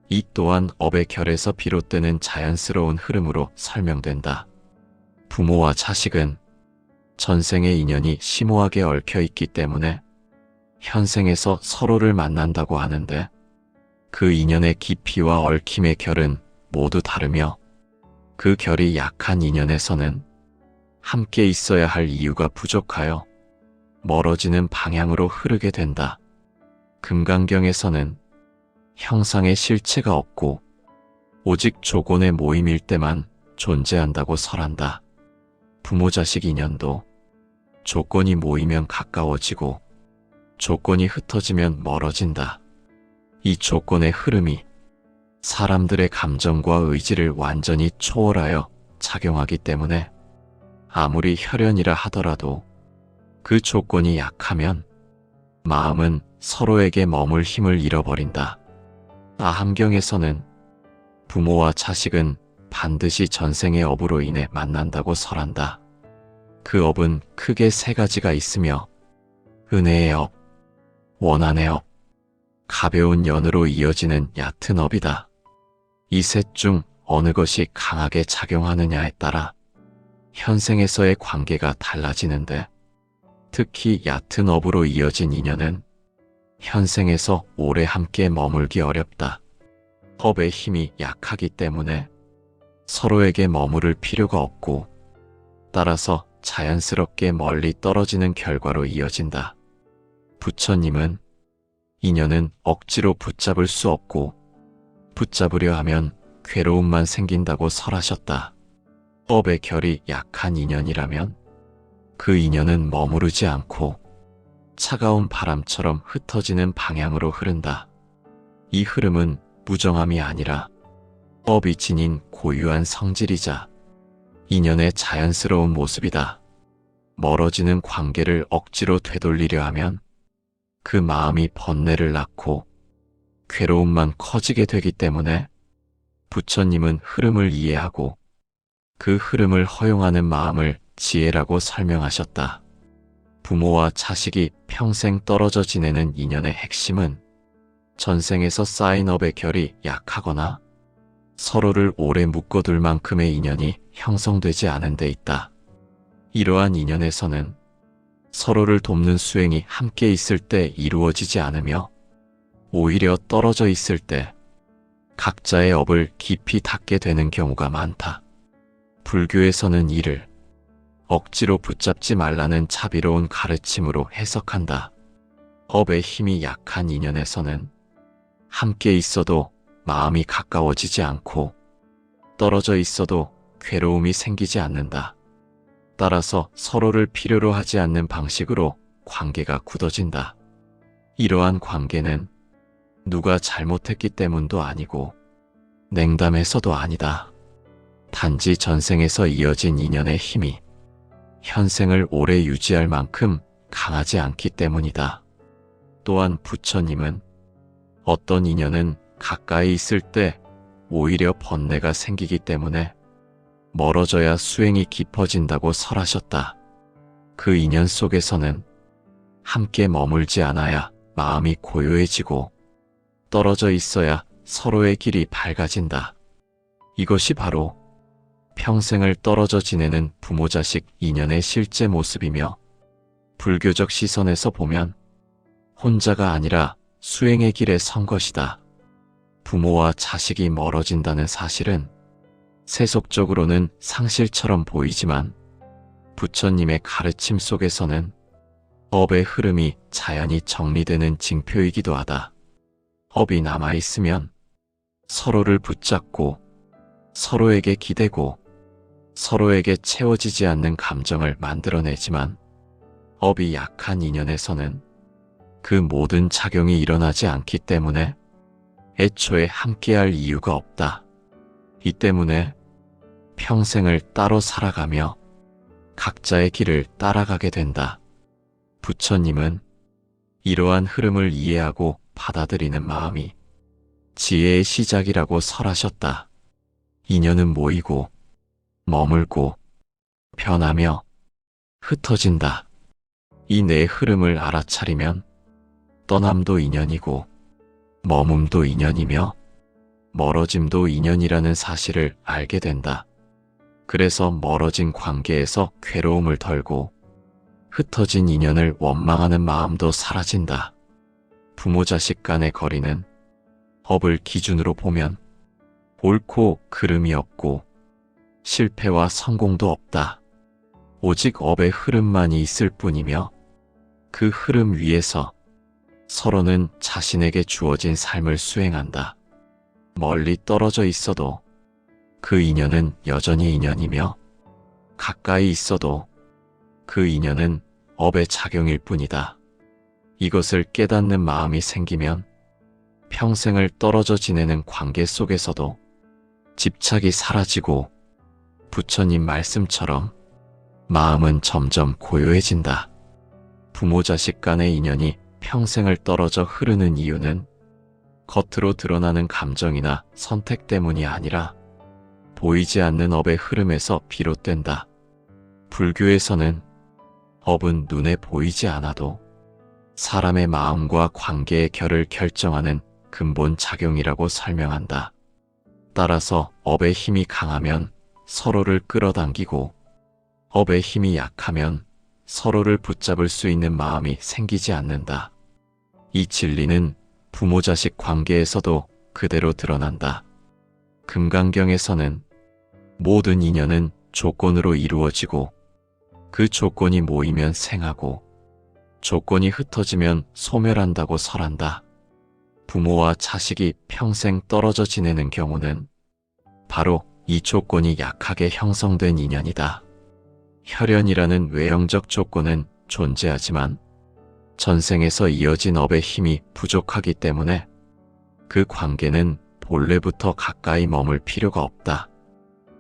이 또한 업의 결에서 비롯되는 자연스러운 흐름으로 설명된다. 부모와 자식은 전생의 인연이 심오하게 얽혀 있기 때문에 현생에서 서로를 만난다고 하는데 그 인연의 깊이와 얽힘의 결은 모두 다르며 그 결이 약한 인연에서는 함께 있어야 할 이유가 부족하여 멀어지는 방향으로 흐르게 된다. 금강경에서는 형상의 실체가 없고 오직 조건의 모임일 때만 존재한다고 설한다. 부모 자식 인연도 조건이 모이면 가까워지고 조건이 흩어지면 멀어진다. 이 조건의 흐름이 사람들의 감정과 의지를 완전히 초월하여 작용하기 때문에 아무리 혈연이라 하더라도 그 조건이 약하면 마음은 서로에게 머물 힘을 잃어버린다. 아함경에서는 부모와 자식은 반드시 전생의 업으로 인해 만난다고 설한다. 그 업은 크게 세 가지가 있으며 은혜의 업, 원한의 업, 가벼운 연으로 이어지는 얕은 업이다. 이 셋 중 어느 것이 강하게 작용하느냐에 따라 현생에서의 관계가 달라지는데 특히 얕은 업으로 이어진 인연은 현생에서 오래 함께 머물기 어렵다. 업의 힘이 약하기 때문에 서로에게 머무를 필요가 없고 따라서 자연스럽게 멀리 떨어지는 결과로 이어진다. 부처님은 인연은 억지로 붙잡을 수 없고 붙잡으려 하면 괴로움만 생긴다고 설하셨다. 업의 결이 약한 인연이라면 그 인연은 머무르지 않고 차가운 바람처럼 흩어지는 방향으로 흐른다. 이 흐름은 무정함이 아니라 업이 지닌 고유한 성질이자 인연의 자연스러운 모습이다. 멀어지는 관계를 억지로 되돌리려 하면 그 마음이 번뇌를 낳고 괴로움만 커지게 되기 때문에 부처님은 흐름을 이해하고 그 흐름을 허용하는 마음을 지혜라고 설명하셨다. 부모와 자식이 평생 떨어져 지내는 인연의 핵심은 전생에서 쌓인 업의 결이 약하거나 서로를 오래 묶어둘 만큼의 인연이 형성되지 않은 데 있다. 이러한 인연에서는 서로를 돕는 수행이 함께 있을 때 이루어지지 않으며 오히려 떨어져 있을 때 각자의 업을 깊이 닫게 되는 경우가 많다. 불교에서는 이를 억지로 붙잡지 말라는 자비로운 가르침으로 해석한다. 업의 힘이 약한 인연에서는 함께 있어도 마음이 가까워지지 않고 떨어져 있어도 괴로움이 생기지 않는다. 따라서 서로를 필요로 하지 않는 방식으로 관계가 굳어진다. 이러한 관계는 누가 잘못했기 때문도 아니고 냉담해서도 아니다. 단지 전생에서 이어진 인연의 힘이 현생을 오래 유지할 만큼 강하지 않기 때문이다. 또한 부처님은 어떤 인연은 가까이 있을 때 오히려 번뇌가 생기기 때문에 멀어져야 수행이 깊어진다고 설하셨다. 그 인연 속에서는 함께 머물지 않아야 마음이 고요해지고 떨어져 있어야 서로의 길이 밝아진다. 이것이 바로 평생을 떨어져 지내는 부모 자식 인연의 실제 모습이며, 불교적 시선에서 보면 혼자가 아니라 수행의 길에 선 것이다. 부모와 자식이 멀어진다는 사실은 세속적으로는 상실처럼 보이지만, 부처님의 가르침 속에서는 업의 흐름이 자연히 정리되는 징표이기도 하다. 업이 남아있으면 서로를 붙잡고 서로에게 기대고 서로에게 채워지지 않는 감정을 만들어내지만, 업이 약한 인연에서는 그 모든 작용이 일어나지 않기 때문에 애초에 함께할 이유가 없다. 이 때문에 평생을 따로 살아가며 각자의 길을 따라가게 된다. 부처님은 이러한 흐름을 이해하고 받아들이는 마음이 지혜의 시작이라고 설하셨다. 인연은 모이고 머물고 변하며 흩어진다. 이 네 흐름을 알아차리면 떠남도 인연이고 머뭅도 인연이며 멀어짐도 인연이라는 사실을 알게 된다. 그래서 멀어진 관계에서 괴로움을 덜고 흩어진 인연을 원망하는 마음도 사라진다. 부모 자식 간의 거리는 업을 기준으로 보면 옳고 그름이 없고 실패와 성공도 없다. 오직 업의 흐름만이 있을 뿐이며, 그 흐름 위에서 서로는 자신에게 주어진 삶을 수행한다. 멀리 떨어져 있어도 그 인연은 여전히 인연이며, 가까이 있어도 그 인연은 업의 작용일 뿐이다. 이것을 깨닫는 마음이 생기면 평생을 떨어져 지내는 관계 속에서도 집착이 사라지고, 부처님 말씀처럼 마음은 점점 고요해진다. 부모 자식 간의 인연이 평생을 떨어져 흐르는 이유는 겉으로 드러나는 감정이나 선택 때문이 아니라 보이지 않는 업의 흐름에서 비롯된다. 불교에서는 업은 눈에 보이지 않아도 사람의 마음과 관계의 결을 결정하는 근본 작용이라고 설명한다. 따라서 업의 힘이 강하면 서로를 끌어당기고, 업의 힘이 약하면 서로를 붙잡을 수 있는 마음이 생기지 않는다. 이 진리는 부모 자식 관계에서도 그대로 드러난다. 금강경에서는 모든 인연은 조건으로 이루어지고, 그 조건이 모이면 생하고 조건이 흩어지면 소멸한다고 설한다. 부모와 자식이 평생 떨어져 지내는 경우는 바로 이 조건이 약하게 형성된 인연이다. 혈연이라는 외형적 조건은 존재하지만 전생에서 이어진 업의 힘이 부족하기 때문에 그 관계는 본래부터 가까이 머물 필요가 없다.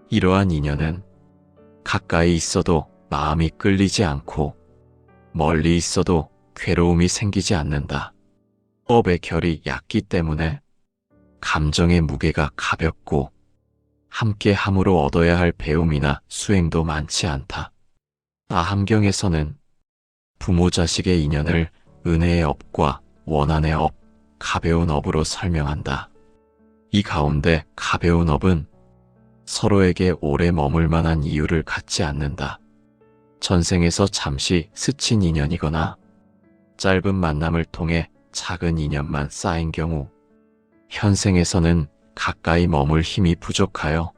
이러한 인연은 가까이 있어도 마음이 끌리지 않고 멀리 있어도 괴로움이 생기지 않는다. 업의 결이 얕기 때문에 감정의 무게가 가볍고 함께 함으로 얻어야 할 배움이나 수행도 많지 않다. 아함경에서는 부모 자식의 인연을 은혜의 업과 원한의 업, 가벼운 업으로 설명한다. 이 가운데 가벼운 업은 서로에게 오래 머물 만한 이유를 갖지 않는다. 전생에서 잠시 스친 인연이거나 짧은 만남을 통해 작은 인연만 쌓인 경우, 현생에서는 가까이 머물 힘이 부족하여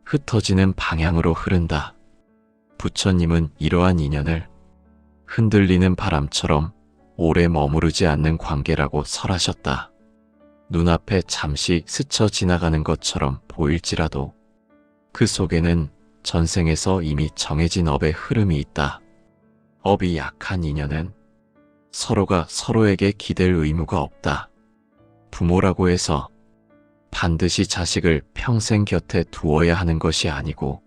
흩어지는 방향으로 흐른다. 부처님은 이러한 인연을 흔들리는 바람처럼 오래 머무르지 않는 관계라고 설하셨다. 눈앞에 잠시 스쳐 지나가는 것처럼 보일지라도 그 속에는 전생에서 이미 정해진 업의 흐름이 있다. 업이 약한 인연은 서로가 서로에게 기댈 의무가 없다. 부모라고 해서 반드시 자식을 평생 곁에 두어야 하는 것이 아니고,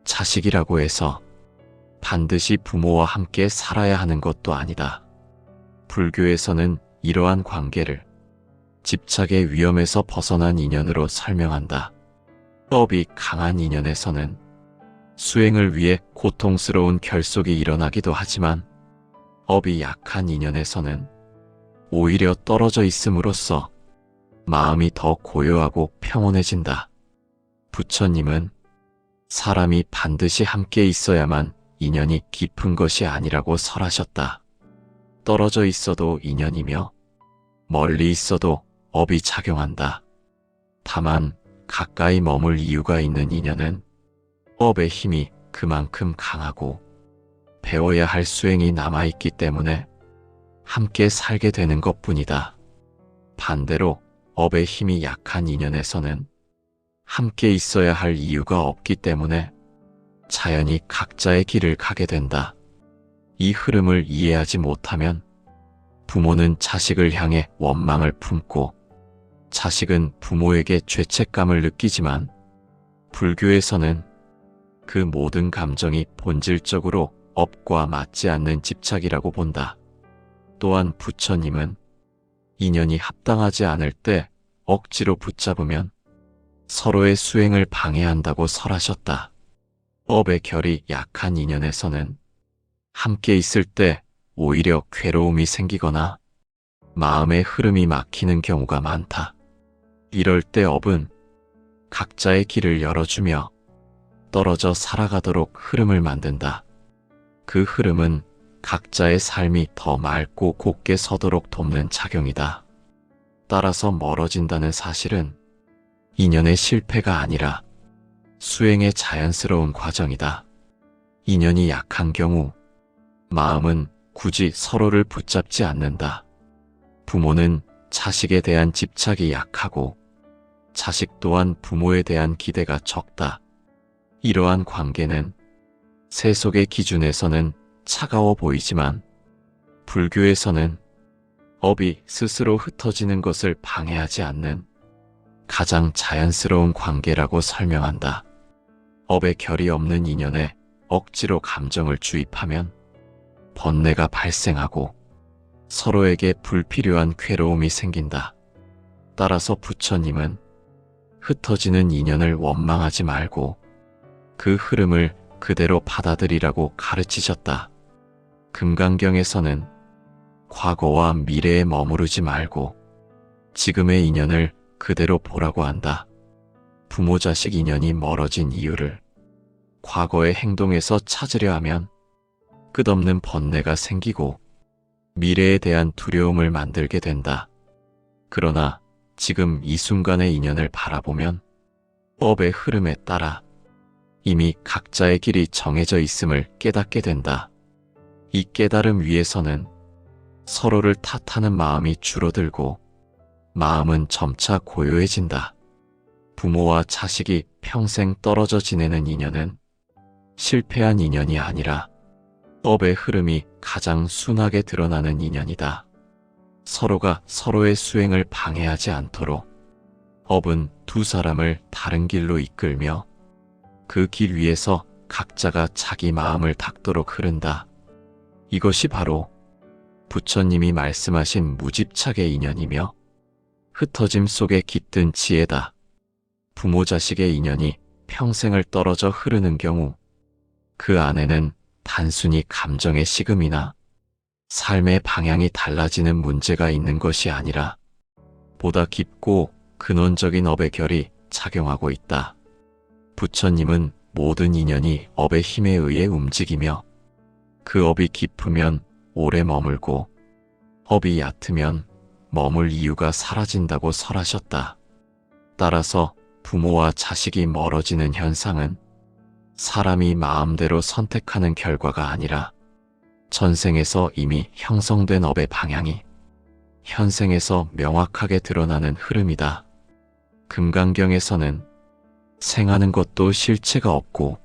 자식이라고 해서 반드시 부모와 함께 살아야 하는 것도 아니다. 불교에서는 이러한 관계를 집착의 위험에서 벗어난 인연으로 설명한다. 업이 강한 인연에서는 수행을 위해 고통스러운 결속이 일어나기도 하지만, 업이 약한 인연에서는 오히려 떨어져 있음으로써 마음이 더 고요하고 평온해진다. 부처님은 사람이 반드시 함께 있어야만 인연이 깊은 것이 아니라고 설하셨다. 떨어져 있어도 인연이며 멀리 있어도 업이 작용한다. 다만 가까이 머물 이유가 있는 인연은 업의 힘이 그만큼 강하고 배워야 할 수행이 남아있기 때문에 함께 살게 되는 것뿐이다. 반대로 업의 힘이 약한 인연에서는 함께 있어야 할 이유가 없기 때문에 자연히 각자의 길을 가게 된다. 이 흐름을 이해하지 못하면 부모는 자식을 향해 원망을 품고 자식은 부모에게 죄책감을 느끼지만 불교에서는 그 모든 감정이 본질적으로 업과 맞지 않는 집착이라고 본다. 또한 부처님은 인연이 합당하지 않을 때 억지로 붙잡으면 서로의 수행을 방해한다고 설하셨다. 업의 결이 약한 인연에서는 함께 있을 때 오히려 괴로움이 생기거나 마음의 흐름이 막히는 경우가 많다. 이럴 때 업은 각자의 길을 열어주며 떨어져 살아가도록 흐름을 만든다. 그 흐름은 각자의 삶이 더 맑고 곱게 서도록 돕는 작용이다. 따라서 멀어진다는 사실은 인연의 실패가 아니라 수행의 자연스러운 과정이다. 인연이 약한 경우 마음은 굳이 서로를 붙잡지 않는다. 부모는 자식에 대한 집착이 약하고 자식 또한 부모에 대한 기대가 적다. 이러한 관계는 세속의 기준에서는 차가워 보이지만 불교에서는 업이 스스로 흩어지는 것을 방해하지 않는 가장 자연스러운 관계라고 설명한다. 업의 결이 없는 인연에 억지로 감정을 주입하면 번뇌가 발생하고 서로에게 불필요한 괴로움이 생긴다. 따라서 부처님은 흩어지는 인연을 원망하지 말고 그 흐름을 그대로 받아들이라고 가르치셨다. 금강경에서는 과거와 미래에 머무르지 말고 지금의 인연을 그대로 보라고 한다. 부모 자식 인연이 멀어진 이유를 과거의 행동에서 찾으려 하면 끝없는 번뇌가 생기고 미래에 대한 두려움을 만들게 된다. 그러나 지금 이 순간의 인연을 바라보면 업의 흐름에 따라 이미 각자의 길이 정해져 있음을 깨닫게 된다. 이 깨달음 위에서는 서로를 탓하는 마음이 줄어들고 마음은 점차 고요해진다. 부모와 자식이 평생 떨어져 지내는 인연은 실패한 인연이 아니라 업의 흐름이 가장 순하게 드러나는 인연이다. 서로가 서로의 수행을 방해하지 않도록 업은 두 사람을 다른 길로 이끌며 그 길 위에서 각자가 자기 마음을 닦도록 흐른다. 이것이 바로 부처님이 말씀하신 무집착의 인연이며 흩어짐 속에 깃든 지혜다. 부모 자식의 인연이 평생을 떨어져 흐르는 경우 그 안에는 단순히 감정의 식음이나 삶의 방향이 달라지는 문제가 있는 것이 아니라 보다 깊고 근원적인 업의 결이 작용하고 있다. 부처님은 모든 인연이 업의 힘에 의해 움직이며 그 업이 깊으면 오래 머물고 업이 얕으면 머물 이유가 사라진다고 설하셨다. 따라서 부모와 자식이 멀어지는 현상은 사람이 마음대로 선택하는 결과가 아니라 전생에서 이미 형성된 업의 방향이 현생에서 명확하게 드러나는 흐름이다. 금강경에서는 생하는 것도 실체가 없고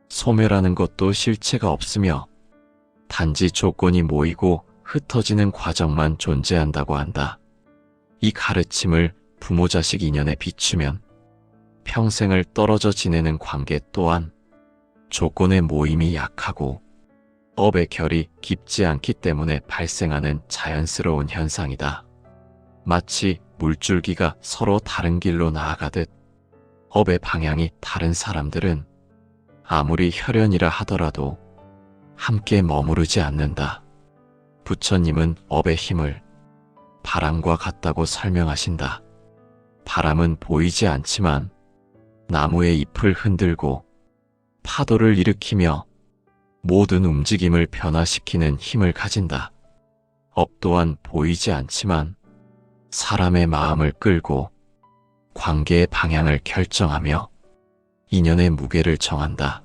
소멸하는 것도 실체가 없으며 단지 조건이 모이고 흩어지는 과정만 존재한다고 한다. 이 가르침을 부모 자식 인연에 비추면 평생을 떨어져 지내는 관계 또한 조건의 모임이 약하고 업의 결이 깊지 않기 때문에 발생하는 자연스러운 현상이다. 마치 물줄기가 서로 다른 길로 나아가듯 업의 방향이 다른 사람들은 아무리 혈연이라 하더라도 함께 머무르지 않는다. 부처님은 업의 힘을 바람과 같다고 설명하신다. 바람은 보이지 않지만 나무의 잎을 흔들고 파도를 일으키며 모든 움직임을 변화시키는 힘을 가진다. 업 또한 보이지 않지만 사람의 마음을 끌고 관계의 방향을 결정하며 인연의 무게를 정한다.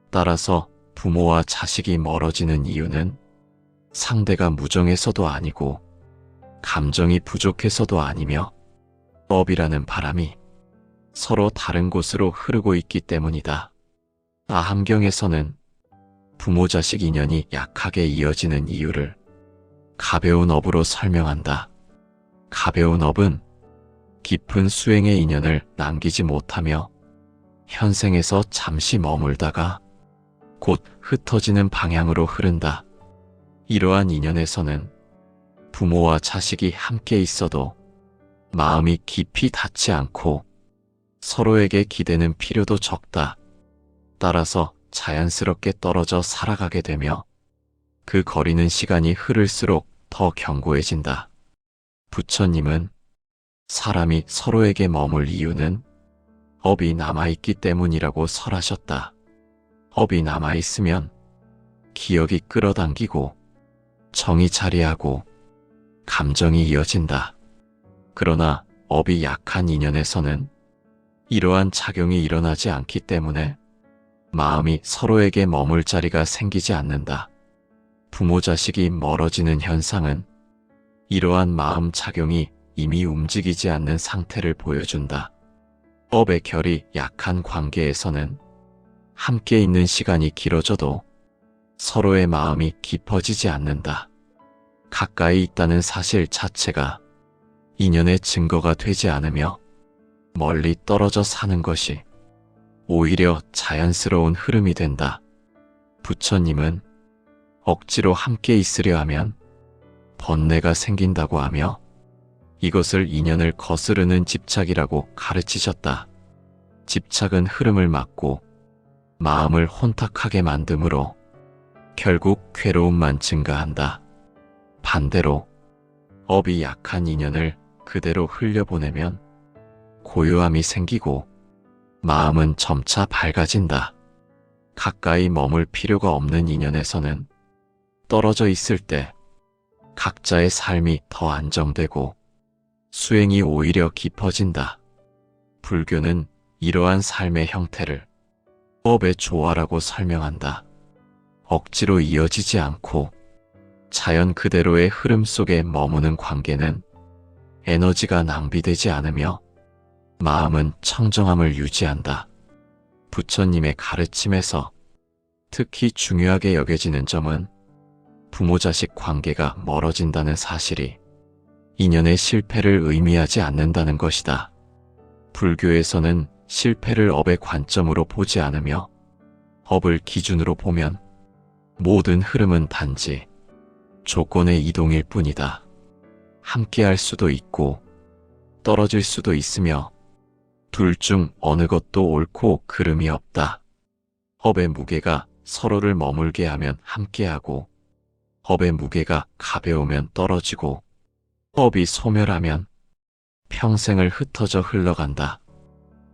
따라서 부모와 자식이 멀어지는 이유는 상대가 무정해서도 아니고 감정이 부족해서도 아니며 업이라는 바람이 서로 다른 곳으로 흐르고 있기 때문이다. 아함경에서는 부모 자식 인연이 약하게 이어지는 이유를 가벼운 업으로 설명한다. 가벼운 업은 깊은 수행의 인연을 남기지 못하며 현생에서 잠시 머물다가 곧 흩어지는 방향으로 흐른다. 이러한 인연에서는 부모와 자식이 함께 있어도 마음이 깊이 닿지 않고 서로에게 기대는 필요도 적다. 따라서 자연스럽게 떨어져 살아가게 되며 그 거리는 시간이 흐를수록 더 견고해진다. 부처님은 사람이 서로에게 머물 이유는 업이 남아있기 때문이라고 설하셨다. 업이 남아있으면 기억이 끌어당기고 정이 자리하고 감정이 이어진다. 그러나 업이 약한 인연에서는 이러한 작용이 일어나지 않기 때문에 마음이 서로에게 머물 자리가 생기지 않는다. 부모 자식이 멀어지는 현상은 이러한 마음 작용이 이미 움직이지 않는 상태를 보여준다. 업의 결이 약한 관계에서는 함께 있는 시간이 길어져도 서로의 마음이 깊어지지 않는다. 가까이 있다는 사실 자체가 인연의 증거가 되지 않으며 멀리 떨어져 사는 것이 오히려 자연스러운 흐름이 된다. 부처님은 억지로 함께 있으려 하면 번뇌가 생긴다고 하며 이것을 인연을 거스르는 집착이라고 가르치셨다. 집착은 흐름을 막고 마음을 혼탁하게 만드므로 결국 괴로움만 증가한다. 반대로 업이 약한 인연을 그대로 흘려보내면 고요함이 생기고 마음은 점차 밝아진다. 가까이 머물 필요가 없는 인연에서는 떨어져 있을 때 각자의 삶이 더 안정되고 수행이 오히려 깊어진다. 불교는 이러한 삶의 형태를 업의 조화라고 설명한다. 억지로 이어지지 않고 자연 그대로의 흐름 속에 머무는 관계는 에너지가 낭비되지 않으며 마음은 청정함을 유지한다. 부처님의 가르침에서 특히 중요하게 여겨지는 점은 부모-자식 관계가 멀어진다는 사실이 인연의 실패를 의미하지 않는다는 것이다. 불교에서는 실패를 업의 관점으로 보지 않으며 업을 기준으로 보면 모든 흐름은 단지 조건의 이동일 뿐이다. 함께할 수도 있고 떨어질 수도 있으며 둘 중 어느 것도 옳고 그름이 없다. 업의 무게가 서로를 머물게 하면 함께하고 업의 무게가 가벼우면 떨어지고 업이 소멸하면 평생을 흩어져 흘러간다.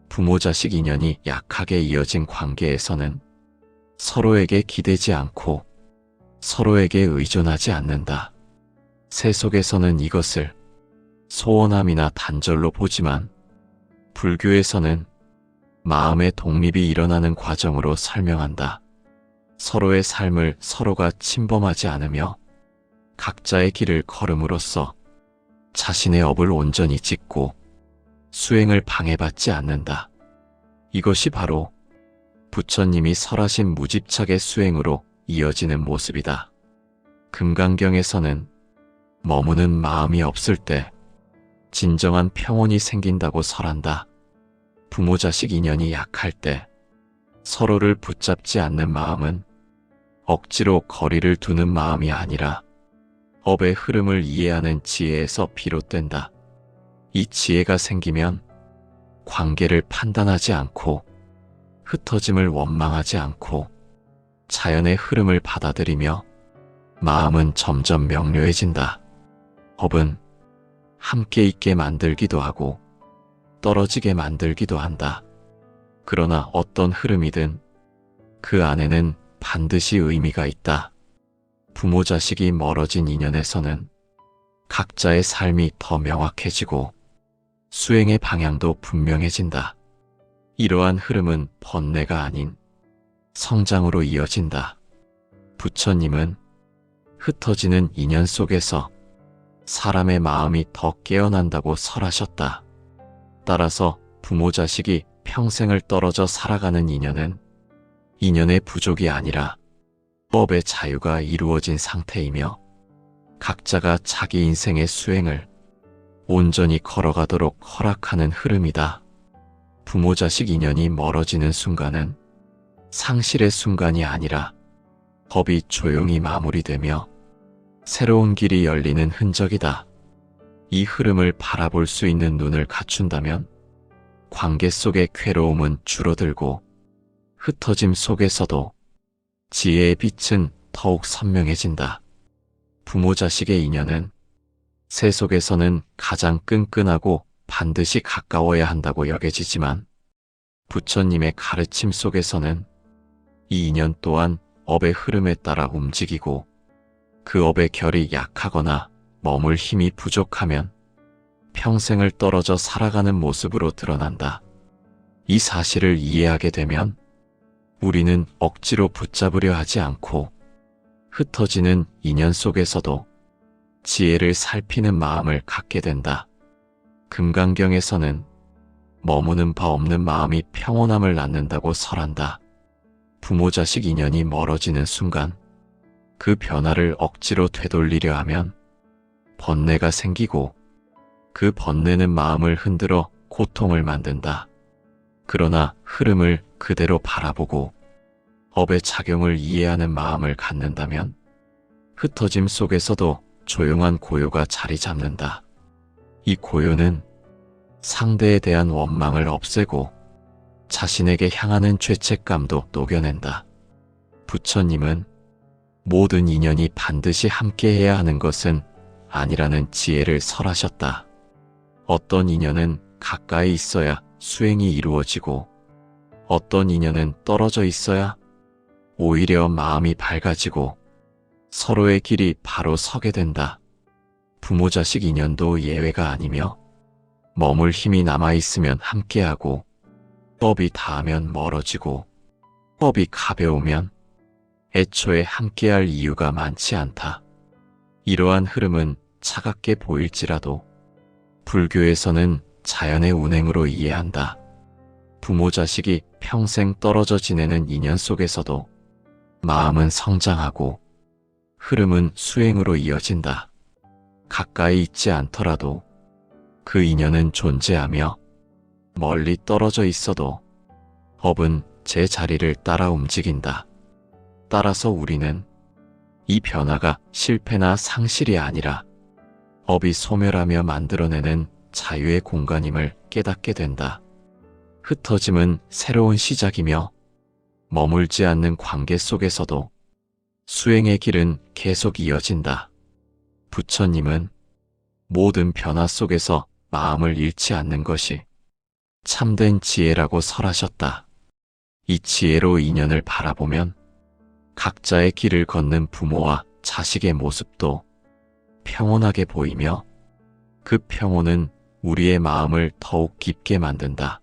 부모-자식 인연이 약하게 이어진 관계에서는 서로에게 기대지 않고 서로에게 의존하지 않는다. 세속에서는 이것을 소원함이나 단절로 보지만 불교에서는 마음의 독립이 일어나는 과정으로 설명한다. 서로의 삶을 서로가 침범하지 않으며 각자의 길을 걸음으로써 자신의 업을 온전히 짓고 수행을 방해받지 않는다. 이것이 바로 부처님이 설하신 무집착의 수행으로 이어지는 모습이다. 금강경에서는 머무는 마음이 없을 때 진정한 평온이 생긴다고 설한다. 부모-자식 인연이 약할 때 서로를 붙잡지 않는 마음은 억지로 거리를 두는 마음이 아니라 업의 흐름을 이해하는 지혜에서 비롯된다. 이 지혜가 생기면 관계를 판단하지 않고 흩어짐을 원망하지 않고 자연의 흐름을 받아들이며 마음은 점점 명료해진다. 업은 함께 있게 만들기도 하고 떨어지게 만들기도 한다. 그러나 어떤 흐름이든 그 안에는 반드시 의미가 있다. 부모 자식이 멀어진 인연에서는 각자의 삶이 더 명확해지고 수행의 방향도 분명해진다. 이러한 흐름은 번뇌가 아닌 성장으로 이어진다. 부처님은 흩어지는 인연 속에서 사람의 마음이 더 깨어난다고 설하셨다. 따라서 부모 자식이 평생을 떨어져 살아가는 인연은 인연의 부족이 아니라 법의 자유가 이루어진 상태이며 각자가 자기 인생의 수행을 온전히 걸어가도록 허락하는 흐름이다. 부모 자식 인연이 멀어지는 순간은 상실의 순간이 아니라 법이 조용히 마무리되며 새로운 길이 열리는 흔적이다. 이 흐름을 바라볼 수 있는 눈을 갖춘다면 관계 속의 괴로움은 줄어들고 흩어짐 속에서도 지혜의 빛은 더욱 선명해진다. 부모 자식의 인연은 세 속에서는 가장 끈끈하고 반드시 가까워야 한다고 여겨지지만 부처님의 가르침 속에서는 이 인연 또한 업의 흐름에 따라 움직이고 그 업의 결이 약하거나 머물 힘이 부족하면 평생을 떨어져 살아가는 모습으로 드러난다. 이 사실을 이해하게 되면 우리는 억지로 붙잡으려 하지 않고 흩어지는 인연 속에서도 지혜를 살피는 마음을 갖게 된다. 금강경에서는 머무는 바 없는 마음이 평온함을 낳는다고 설한다. 부모 자식 인연이 멀어지는 순간 그 변화를 억지로 되돌리려 하면 번뇌가 생기고 그 번뇌는 마음을 흔들어 고통을 만든다. 그러나 흐름을 그대로 바라보고 업의 작용을 이해하는 마음을 갖는다면 흩어짐 속에서도 조용한 고요가 자리 잡는다. 이 고요는 상대에 대한 원망을 없애고 자신에게 향하는 죄책감도 녹여낸다. 부처님은 모든 인연이 반드시 함께해야 하는 것은 아니라는 지혜를 설하셨다. 어떤 인연은 가까이 있어야 수행이 이루어지고 어떤 인연은 떨어져 있어야 오히려 마음이 밝아지고 서로의 길이 바로 서게 된다. 부모 자식 인연도 예외가 아니며 머물 힘이 남아있으면 함께하고 법이 닿으면 멀어지고 법이 가벼우면 애초에 함께할 이유가 많지 않다. 이러한 흐름은 차갑게 보일지라도 불교에서는 자연의 운행으로 이해한다. 부모 자식이 평생 떨어져 지내는 인연 속에서도 마음은 성장하고 흐름은 수행으로 이어진다. 가까이 있지 않더라도 그 인연은 존재하며 멀리 떨어져 있어도 법은 제 자리를 따라 움직인다. 따라서 우리는 이 변화가 실패나 상실이 아니라 업이 소멸하며 만들어내는 자유의 공간임을 깨닫게 된다. 흩어짐은 새로운 시작이며 머물지 않는 관계 속에서도 수행의 길은 계속 이어진다. 부처님은 모든 변화 속에서 마음을 잃지 않는 것이 참된 지혜라고 설하셨다. 이 지혜로 인연을 바라보면 각자의 길을 걷는 부모와 자식의 모습도 평온하게 보이며 그 평온은 우리의 마음을 더욱 깊게 만든다.